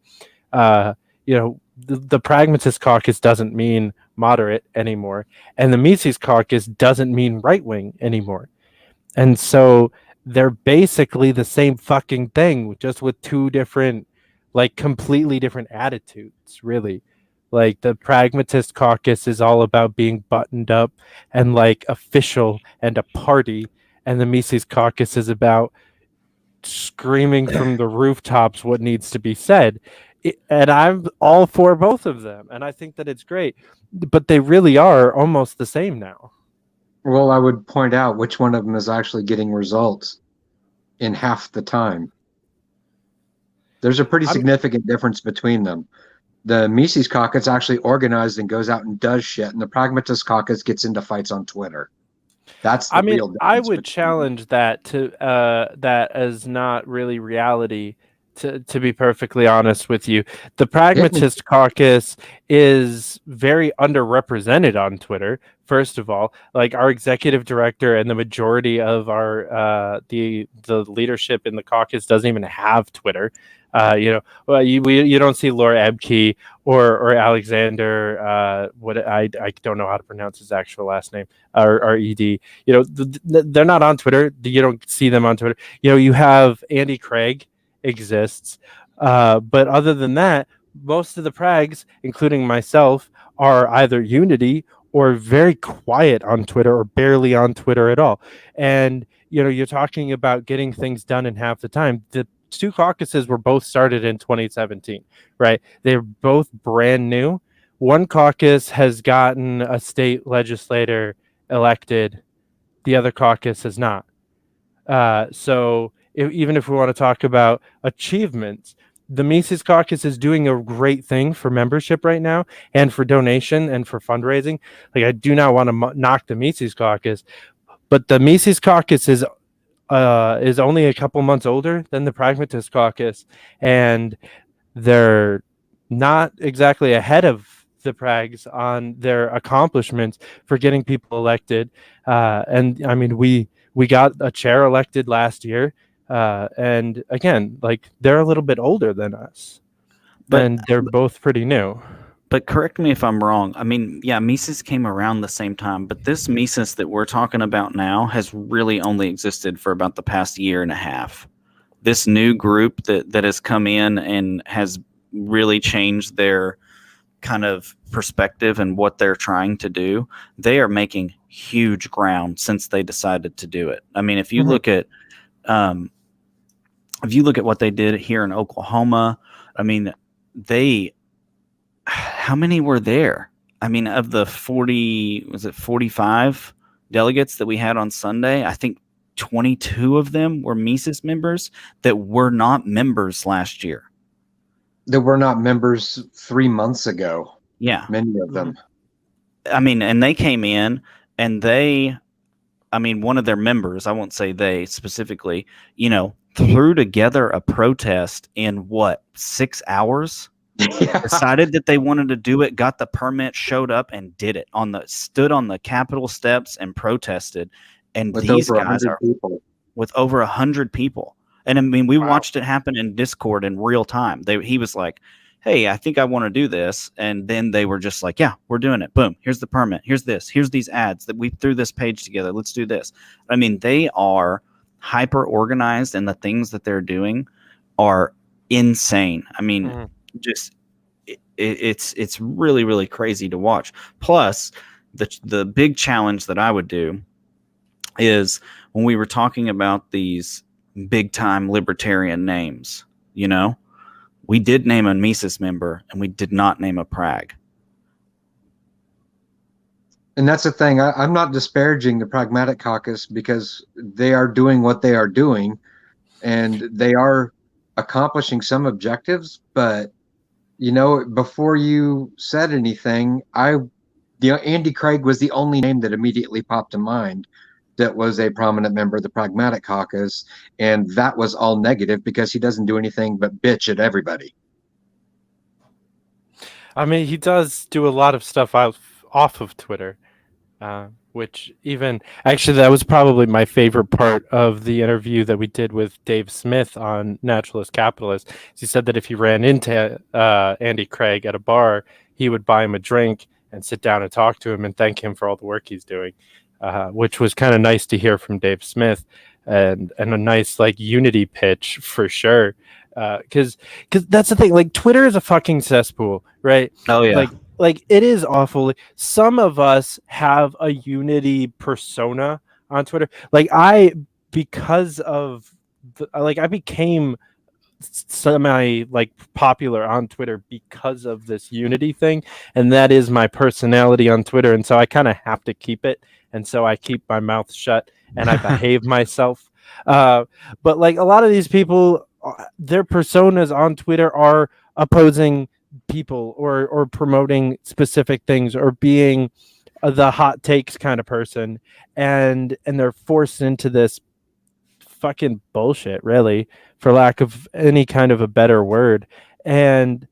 Uh, the pragmatist caucus doesn't mean moderate anymore, and the Mises caucus doesn't mean right wing anymore. And so they're basically the same fucking thing, just with two different, like, completely different attitudes, really. Like, the pragmatist caucus is all about being buttoned up and like official and a party, and the Mises caucus is about screaming from the rooftops what needs to be said. And I'm all for both of them, and I think that it's great, but they really are almost the same now. Well, I would point out which one of them is actually getting results in half the time. There's a pretty significant difference between them. The Mises Caucus actually organized and goes out and does shit, and the Pragmatist Caucus gets into fights on Twitter. That's the real difference. I would challenge that to that as not really reality. To be perfectly honest with you, the Pragmatist Caucus is very underrepresented on Twitter. First of all, like, our executive director and the majority of our the leadership in the caucus doesn't even have Twitter. You don't see Laura Ebke or Alexander. What I don't know how to pronounce his actual last name, or Ed. They're not on Twitter. You don't see them on Twitter. You have Andy Craig exists, but other than that, most of the prags, including myself, are either unity or very quiet on Twitter or barely on Twitter at all. And you're talking about getting things done in half the time. The two caucuses were both started in 2017, right? They're both brand new. One caucus has gotten a state legislator elected, the other caucus has not. So even if we want to talk about achievements, the Mises Caucus is doing a great thing for membership right now, and for donation and for fundraising. Like, I do not want to knock the Mises Caucus, but the Mises Caucus is only a couple months older than the Pragmatist Caucus, and they're not exactly ahead of the Prags on their accomplishments for getting people elected. And I mean, we got a chair elected last year. And again, like, they're a little bit older than us, and they're both pretty new. But correct me if I'm wrong. I mean, yeah, Mises came around the same time, but this Mises that we're talking about now has really only existed for about the past year and a half. This new group that has come in and has really changed their kind of perspective and what they're trying to do, they are making huge ground since they decided to do it. I mean, if you look at what they did here in Oklahoma, I mean, how many were there? I mean, of the 45 delegates that we had on Sunday, I think 22 of them were Mises members that were not members last year. That were not members 3 months ago. Yeah. Many of them. I mean, and they came in and one of their members, I won't say they specifically, threw together a protest in 6 hours? Yeah. Decided that they wanted to do it, got the permit, showed up and did it. Stood on the Capitol steps and protested. And with these over guys 100 people. With over 100 people. And I mean, we watched it happen in Discord in real time. He was like, hey, I think I want to do this. And then they were just like, yeah, we're doing it. Boom. Here's the permit. Here's this. Here's these ads that we threw this page together. Let's do this. I mean, they are hyper organized, and the things that they're doing are insane. I mean, just it's really, really crazy to watch. Plus, the big challenge that I would do is when we were talking about these big time libertarian names, you know, we did name a Mises member and we did not name a Prag. And that's the thing. I'm not disparaging the Pragmatic Caucus because they are doing what they are doing and they are accomplishing some objectives. But, you know, before you said anything, Andy Craig was the only name that immediately popped to mind that was a prominent member of the Pragmatic Caucus. And that was all negative because he doesn't do anything but bitch at everybody. I mean, he does do a lot of stuff off of Twitter, which even actually that was probably my favorite part of the interview that we did with Dave Smith on Naturalist Capitalist. He said that if he ran into Andy Craig at a bar, he would buy him a drink and sit down and talk to him and thank him for all the work he's doing, which was kind of nice to hear from Dave Smith, and a nice like unity pitch for sure. Because that's the thing, like Twitter is a fucking cesspool, right? Oh yeah. Like it is awful. Some of us have a unity persona on Twitter. Like I became semi like popular on Twitter because of this unity thing, and that is my personality on Twitter, and so I kind of have to keep it, and so I keep my mouth shut and I behave myself. But like a lot of these people, their personas on Twitter are opposing people or promoting specific things or being the hot takes kind of person, and they're forced into this fucking bullshit, really, for lack of any kind of a better word. And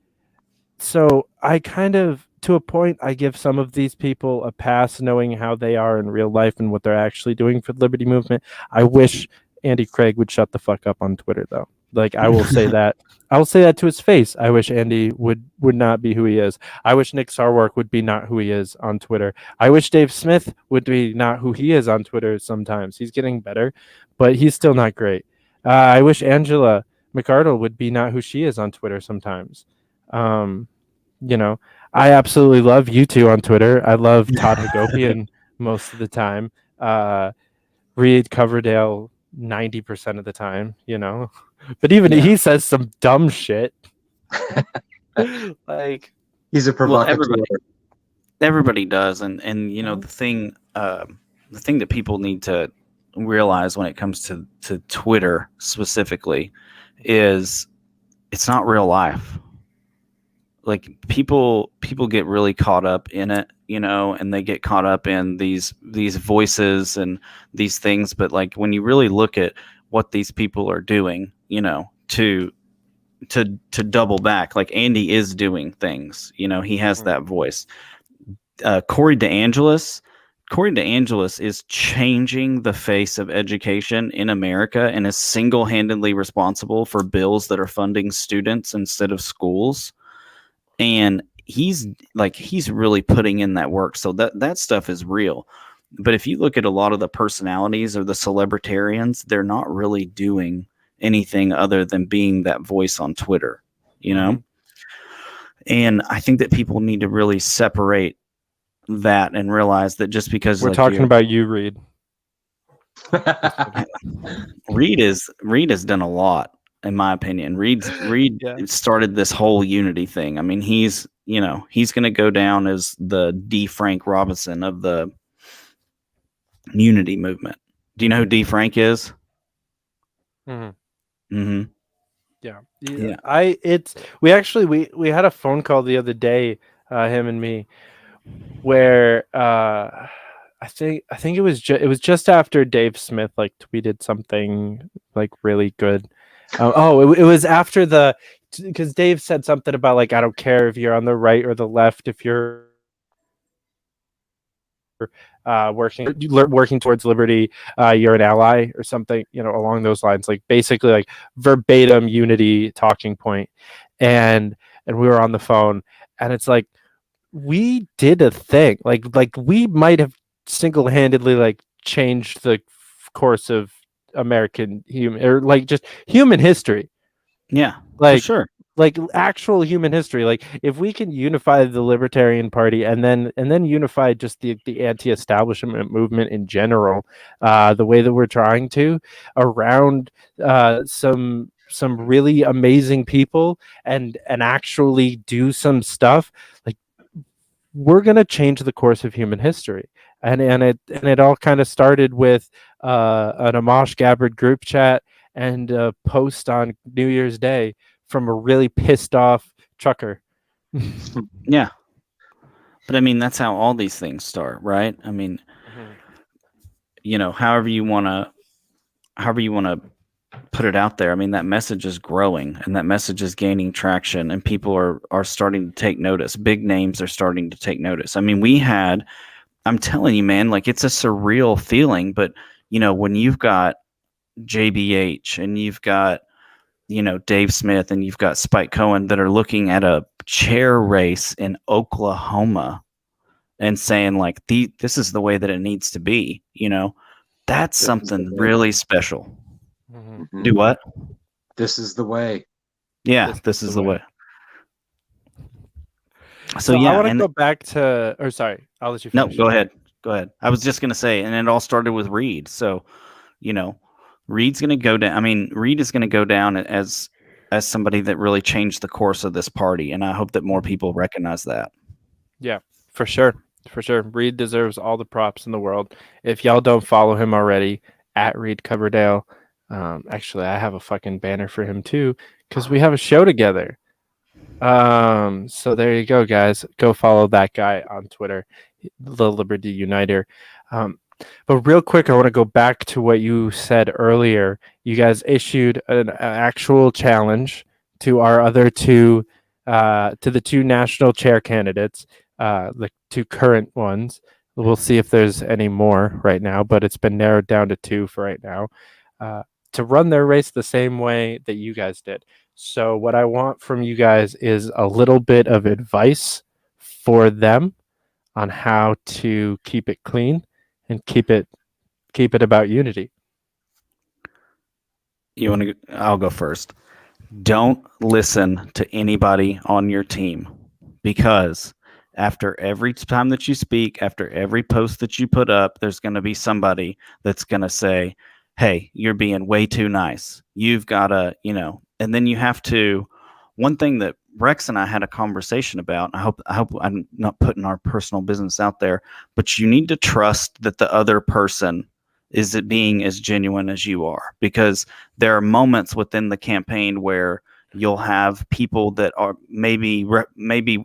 so I kind of, to a point, I give some of these people a pass knowing how they are in real life and what they're actually doing for the liberty movement. I wish Andy Craig would shut the fuck up on Twitter, though. Like, I will say that. I will say that to his face. I wish Andy would not be who he is. I wish Nick Sarwark would be not who he is on Twitter. I wish Dave Smith would be not who he is on Twitter sometimes. He's getting better, but he's still not great. I wish Angela McArdle would be not who she is on Twitter sometimes. You know, I absolutely love you two on Twitter. I love Todd Hagopian most of the time. Reed Coverdale 90% of the time, you know. But even he says some dumb shit. Like he's a provocateur. Well, everybody does, and you know the thing that people need to realize when it comes to Twitter specifically is it's not real life. Like people get really caught up in it, you know, and they get caught up in these voices and these things. But like when you really look at what these people are doing, you know, to double back, like Andy is doing things, you know, he has that voice. Corey DeAngelis is changing the face of education in America and is single-handedly responsible for bills that are funding students instead of schools. And he's really putting in that work. So that stuff is real. But if you look at a lot of the personalities or the celebritarians, they're not really doing anything other than being that voice on Twitter, you know? And I think that people need to really separate that and realize that just because we're talking about you, Reed. Reed has done a lot, in my opinion. Reed started this whole unity thing. I mean, he's going to go down as the D. Frank Robinson of the unity movement. Do you know who D. Frank is? Mm-hmm. Mm-hmm. Yeah. We had a phone call the other day, him and me, where I think it was just after Dave Smith like tweeted something like really good. It was after because Dave said something about like, I don't care if you're on the right or the left, if you're working towards liberty, you're an ally or something, you know, along those lines, like basically like verbatim unity talking point. And and we were on the phone, and it's like we did a thing. Like we might have single-handedly like changed the course of American human, or like just human history. Yeah, for Like sure. like actual human history. Like if we can unify the Libertarian Party and then unify just the anti-establishment movement in general, the way that we're trying to, around some really amazing people, and actually do some stuff, like we're going to change the course of human history. And it all kind of started with an Amash Gabbard group chat and a post on New Year's Day from a really pissed off trucker. Yeah. But I mean, that's how all these things start, right? I mean, however you want to put it out there. I mean, that message is growing and that message is gaining traction, and people are starting to take notice. Big names are starting to take notice. I mean, I'm telling you, man, like it's a surreal feeling, but when you've got JBH and you've got, Dave Smith and you've got Spike Cohen that are looking at a chair race in Oklahoma and saying like, this is the way that it needs to be, that's something really special. Mm-hmm. Do what? This is the way. Yeah, this is the way. So yeah, I want to go back to, or sorry, I'll let you finish. No, go ahead. I was just going to say, and it all started with Reed. So, Reed's going to go down. I mean, Reed is going to go down as somebody that really changed the course of this party. And I hope that more people recognize that. Yeah, for sure. For sure. Reed deserves all the props in the world. If y'all don't follow him already, at Reed Coverdale. Actually, I have a fucking banner for him too, because we have a show together. So there you go, guys. Go follow that guy on Twitter, the Liberty Uniter. But real quick, I want to go back to what you said earlier. You guys issued an actual challenge to our other two, to the two national chair candidates, the two current ones. We'll see if there's any more right now, but it's been narrowed down to two for right now, to run their race the same way that you guys did. So what I want from you guys is a little bit of advice for them on how to keep it clean and keep it about unity. You want to? I'll go first. Don't listen to anybody on your team, because after every time that you speak, after every post that you put up, there's going to be somebody that's going to say, hey, you're being way too nice. You've got to, and then you have to. One thing that Rex and I had a conversation about, I hope I'm not putting our personal business out there, but you need to trust that the other person is being as genuine as you are, because there are moments within the campaign where you'll have people that are maybe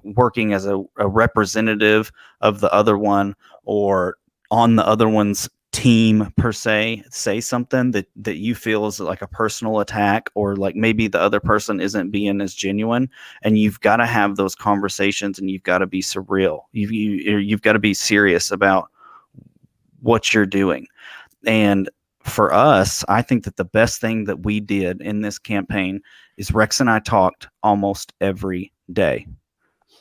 working as a representative of the other one, or on the other one's team per se, say something that you feel is like a personal attack, or like maybe the other person isn't being as genuine, and you've got to have those conversations, and you've got to be surreal. You've got to be serious about what you're doing. And for us, I think that the best thing that we did in this campaign is Rex and I talked almost every day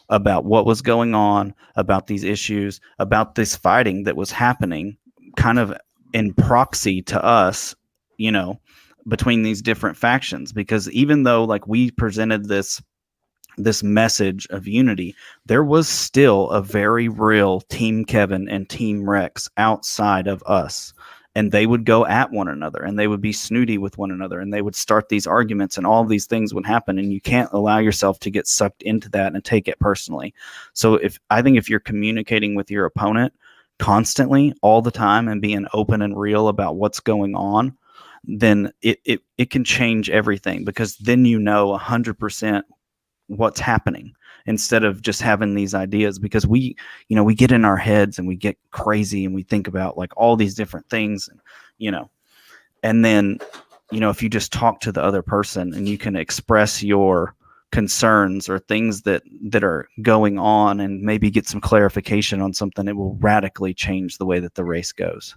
about what was going on, about these issues, about this fighting that was happening kind of in proxy to us, between these different factions. Because even though like we presented this message of unity, there was still a very real Team Kevin and Team Rex outside of us. And they would go at one another, and they would be snooty with one another, and they would start these arguments, and all these things would happen. And you can't allow yourself to get sucked into that and take it personally. So I think if you're communicating with your opponent constantly all the time and being open and real about what's going on, then it can change everything, because then 100% what's happening, instead of just having these ideas. Because we get in our heads and we get crazy and we think about like all these different things, and then if you just talk to the other person and you can express your concerns or things that are going on and maybe get some clarification on something, it will radically change the way that the race goes.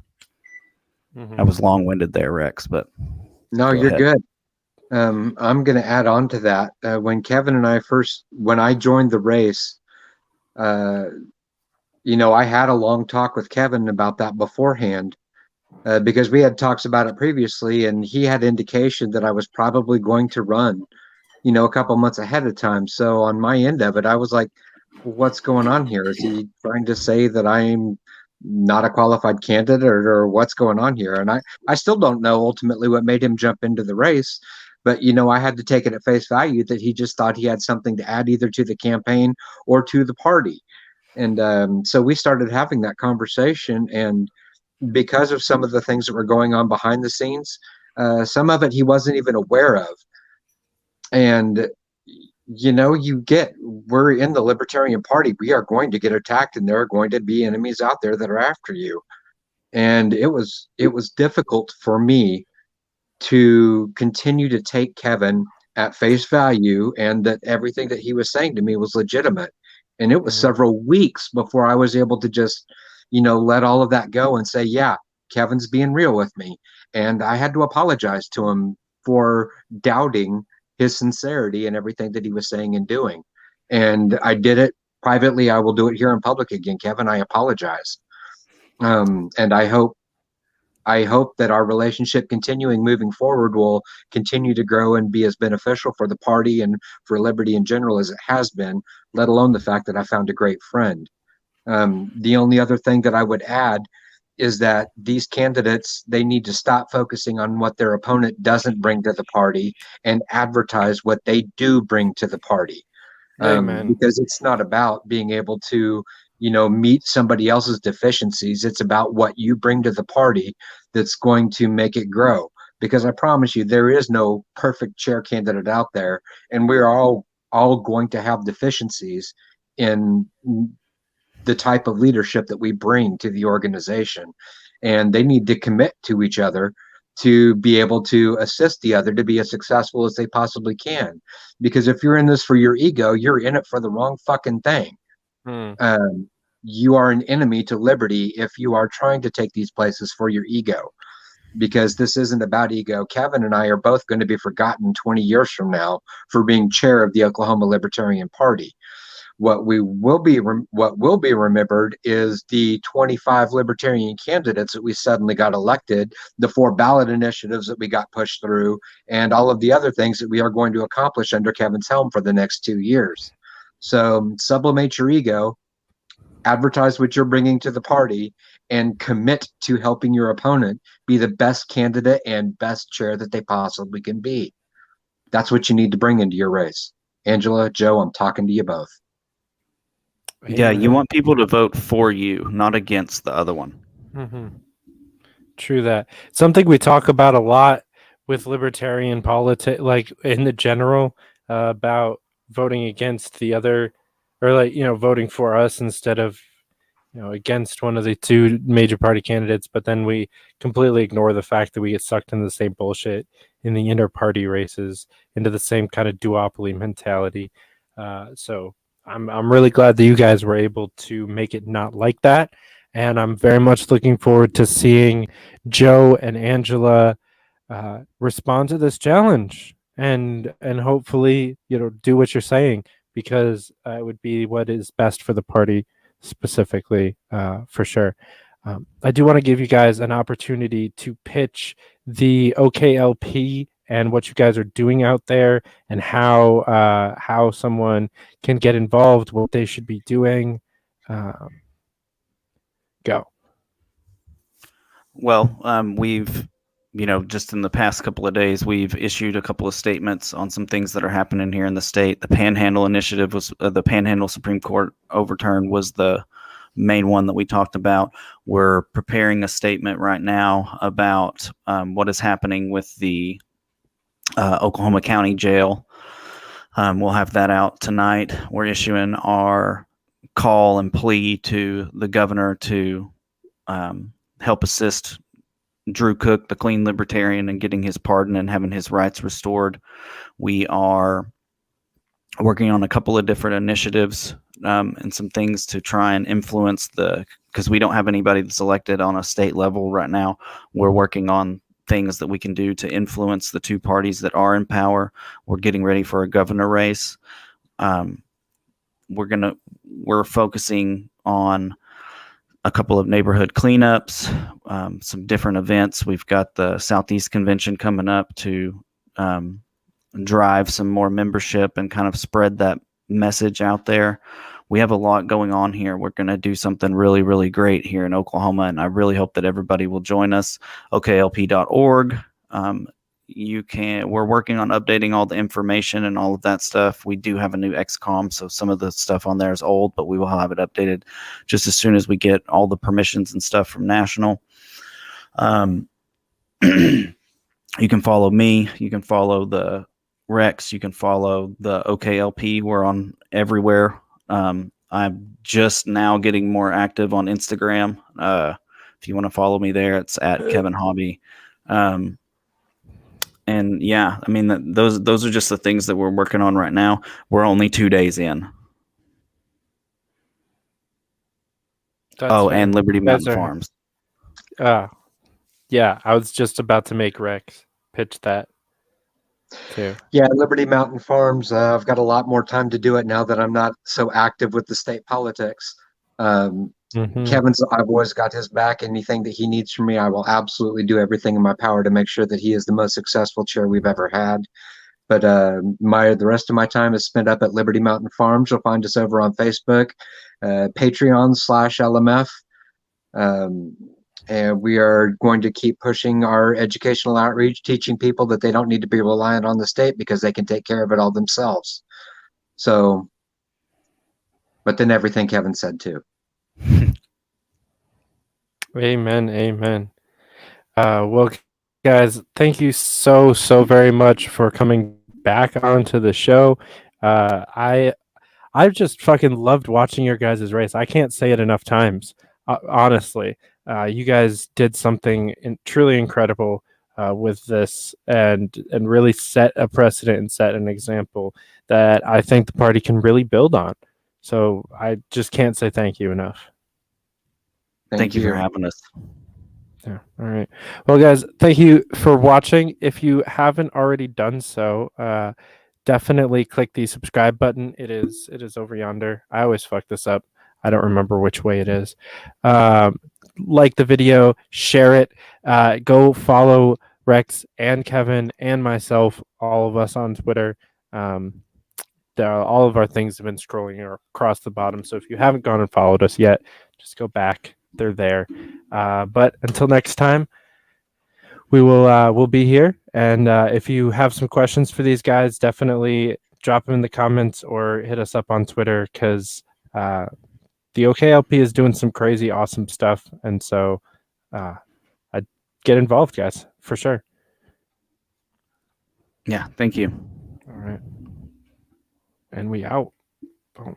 I was long-winded there, Rex, but no, you're ahead. good. I'm going to add on to that. When Kevin and I when I joined the race, uh, I had a long talk with Kevin about that beforehand, because we had talks about it previously, and he had indication that I was probably going to run, a couple months ahead of time. So on my end of it, I was like, what's going on here? Is he trying to say that I'm not a qualified candidate, or what's going on here? And I still don't know ultimately what made him jump into the race. But, I had to take it at face value that he just thought he had something to add either to the campaign or to the party. And so we started having that conversation. And because of some of the things that were going on behind the scenes, some of it he wasn't even aware of. And we're in the Libertarian Party. We are going to get attacked, and there are going to be enemies out there that are after you. And it was difficult for me to continue to take Kevin at face value, and that everything that he was saying to me was legitimate. And it was several weeks before I was able to just, let all of that go and say, yeah, Kevin's being real with me. And I had to apologize to him for doubting his sincerity and everything that he was saying and doing. And I did it privately. I will do it here in public again. Kevin, I apologize. And I hope that our relationship continuing moving forward will continue to grow and be as beneficial for the party and for liberty in general as it has been, let alone the fact that I found a great friend. The only other thing that I would add is that these candidates, they need to stop focusing on what their opponent doesn't bring to the party and advertise what they do bring to the party. Because it's not about being able to, meet somebody else's deficiencies. It's about what you bring to the party that's going to make it grow. Because I promise you, there is no perfect chair candidate out there, and we're all going to have deficiencies in the type of leadership that we bring to the organization. And they need to commit to each other to be able to assist the other to be as successful as they possibly can. Because if you're in this for your ego, you're in it for the wrong fucking thing. You are an enemy to liberty if you are trying to take these places for your ego, because this isn't about ego. Kevin and I are both going to be forgotten 20 years from now for being chair of the Oklahoma Libertarian Party. What will be remembered is the 25 libertarian candidates that we suddenly got elected, the 4 ballot initiatives that we got pushed through, and all of the other things that we are going to accomplish under Kevin's helm for the next 2 years. So sublimate your ego, advertise what you're bringing to the party, and commit to helping your opponent be the best candidate and best chair that they possibly can be. That's what you need to bring into your race. Angela, Joe, I'm talking to you both. Yeah, you want people to vote for you, not against the other one. True that. Something we talk about a lot with libertarian politics, like in the general, about voting against the other, or voting for us instead of against one of the 2 major party candidates. But then we completely ignore the fact that we get sucked into the same bullshit in the inter-party races, into the same kind of duopoly mentality. So I'm really glad that you guys were able to make it not like that. And I'm very much looking forward to seeing Joe and Angela respond to this challenge and hopefully, do what you're saying, because it would be what is best for the party specifically, for sure. I do want to give you guys an opportunity to pitch the OKLP and what you guys are doing out there, and how someone can get involved, what they should be doing. Go. Well, we've, just in the past couple of days, we've issued a couple of statements on some things that are happening here in the state. The Panhandle Initiative was the Panhandle Supreme Court overturn was the main one that we talked about. We're preparing a statement right now about what is happening with the Oklahoma County Jail. We'll have that out tonight. We're issuing our call and plea to the governor to help assist Drew Cook, the clean libertarian, in getting his pardon and having his rights restored. We are working on a couple of different initiatives and some things to try and influence because we don't have anybody that's elected on a state level right now. We're working on things that we can do to influence the two parties that are in power. We're getting ready for a governor race. We're focusing on a couple of neighborhood cleanups, some different events. We've got the Southeast Convention coming up to drive some more membership and kind of spread that message out there. We have a lot going on here. We're going to do something really, really great here in Oklahoma, and I really hope that everybody will join us. OKLP.org. We're working on updating all the information and all of that stuff. We do have a new XCOM, so some of the stuff on there is old, but we will have it updated just as soon as we get all the permissions and stuff from National. You can follow me. You can follow the Rex. You can follow the OKLP. We're on everywhere. I'm just now getting more active on Instagram. If you want to follow me there, it's at Kevin Hobby. And yeah, I mean, those are just the things that we're working on right now. We're only 2 days in. And Liberty Mountain Farms. Yeah, I was just about to make Rex pitch that too. Yeah, Liberty Mountain Farms. I've got a lot more time to do it now that I'm not so active with the state politics. Kevin's, I've always got his back. Anything that he needs from me, I will absolutely do everything in my power to make sure that he is the most successful chair we've ever had. But the rest of my time is spent up at Liberty Mountain Farms. You'll find us over on Facebook, Patreon/LMF. And we are going to keep pushing our educational outreach, teaching people that they don't need to be reliant on the state because they can take care of it all themselves. So, but then everything Kevin said too. Amen. Well, guys, thank you so very much for coming back onto the show. I've just fucking loved watching your guys' race. I can't say it enough times, honestly. You guys did something truly incredible with this, and really set a precedent and set an example that I think the party can really build on. So I just can't say thank you enough. Thank you for having us. Yeah. All right. Well, guys, thank you for watching. If you haven't already done so, definitely click the subscribe button. It is over yonder. I always fuck this up. I don't remember which way it is. Like the video, share it. Go follow Rex and Kevin and myself, all of us on Twitter. All of our things have been scrolling across the bottom. So if you haven't gone and followed us yet, just go back. They're there. But until next time, we'll be here. And if you have some questions for these guys, definitely drop them in the comments or hit us up on Twitter, because the OKLP is doing some crazy, awesome stuff. And so I'd get involved, guys, for sure. Yeah, thank you. All right. And we out. Boom.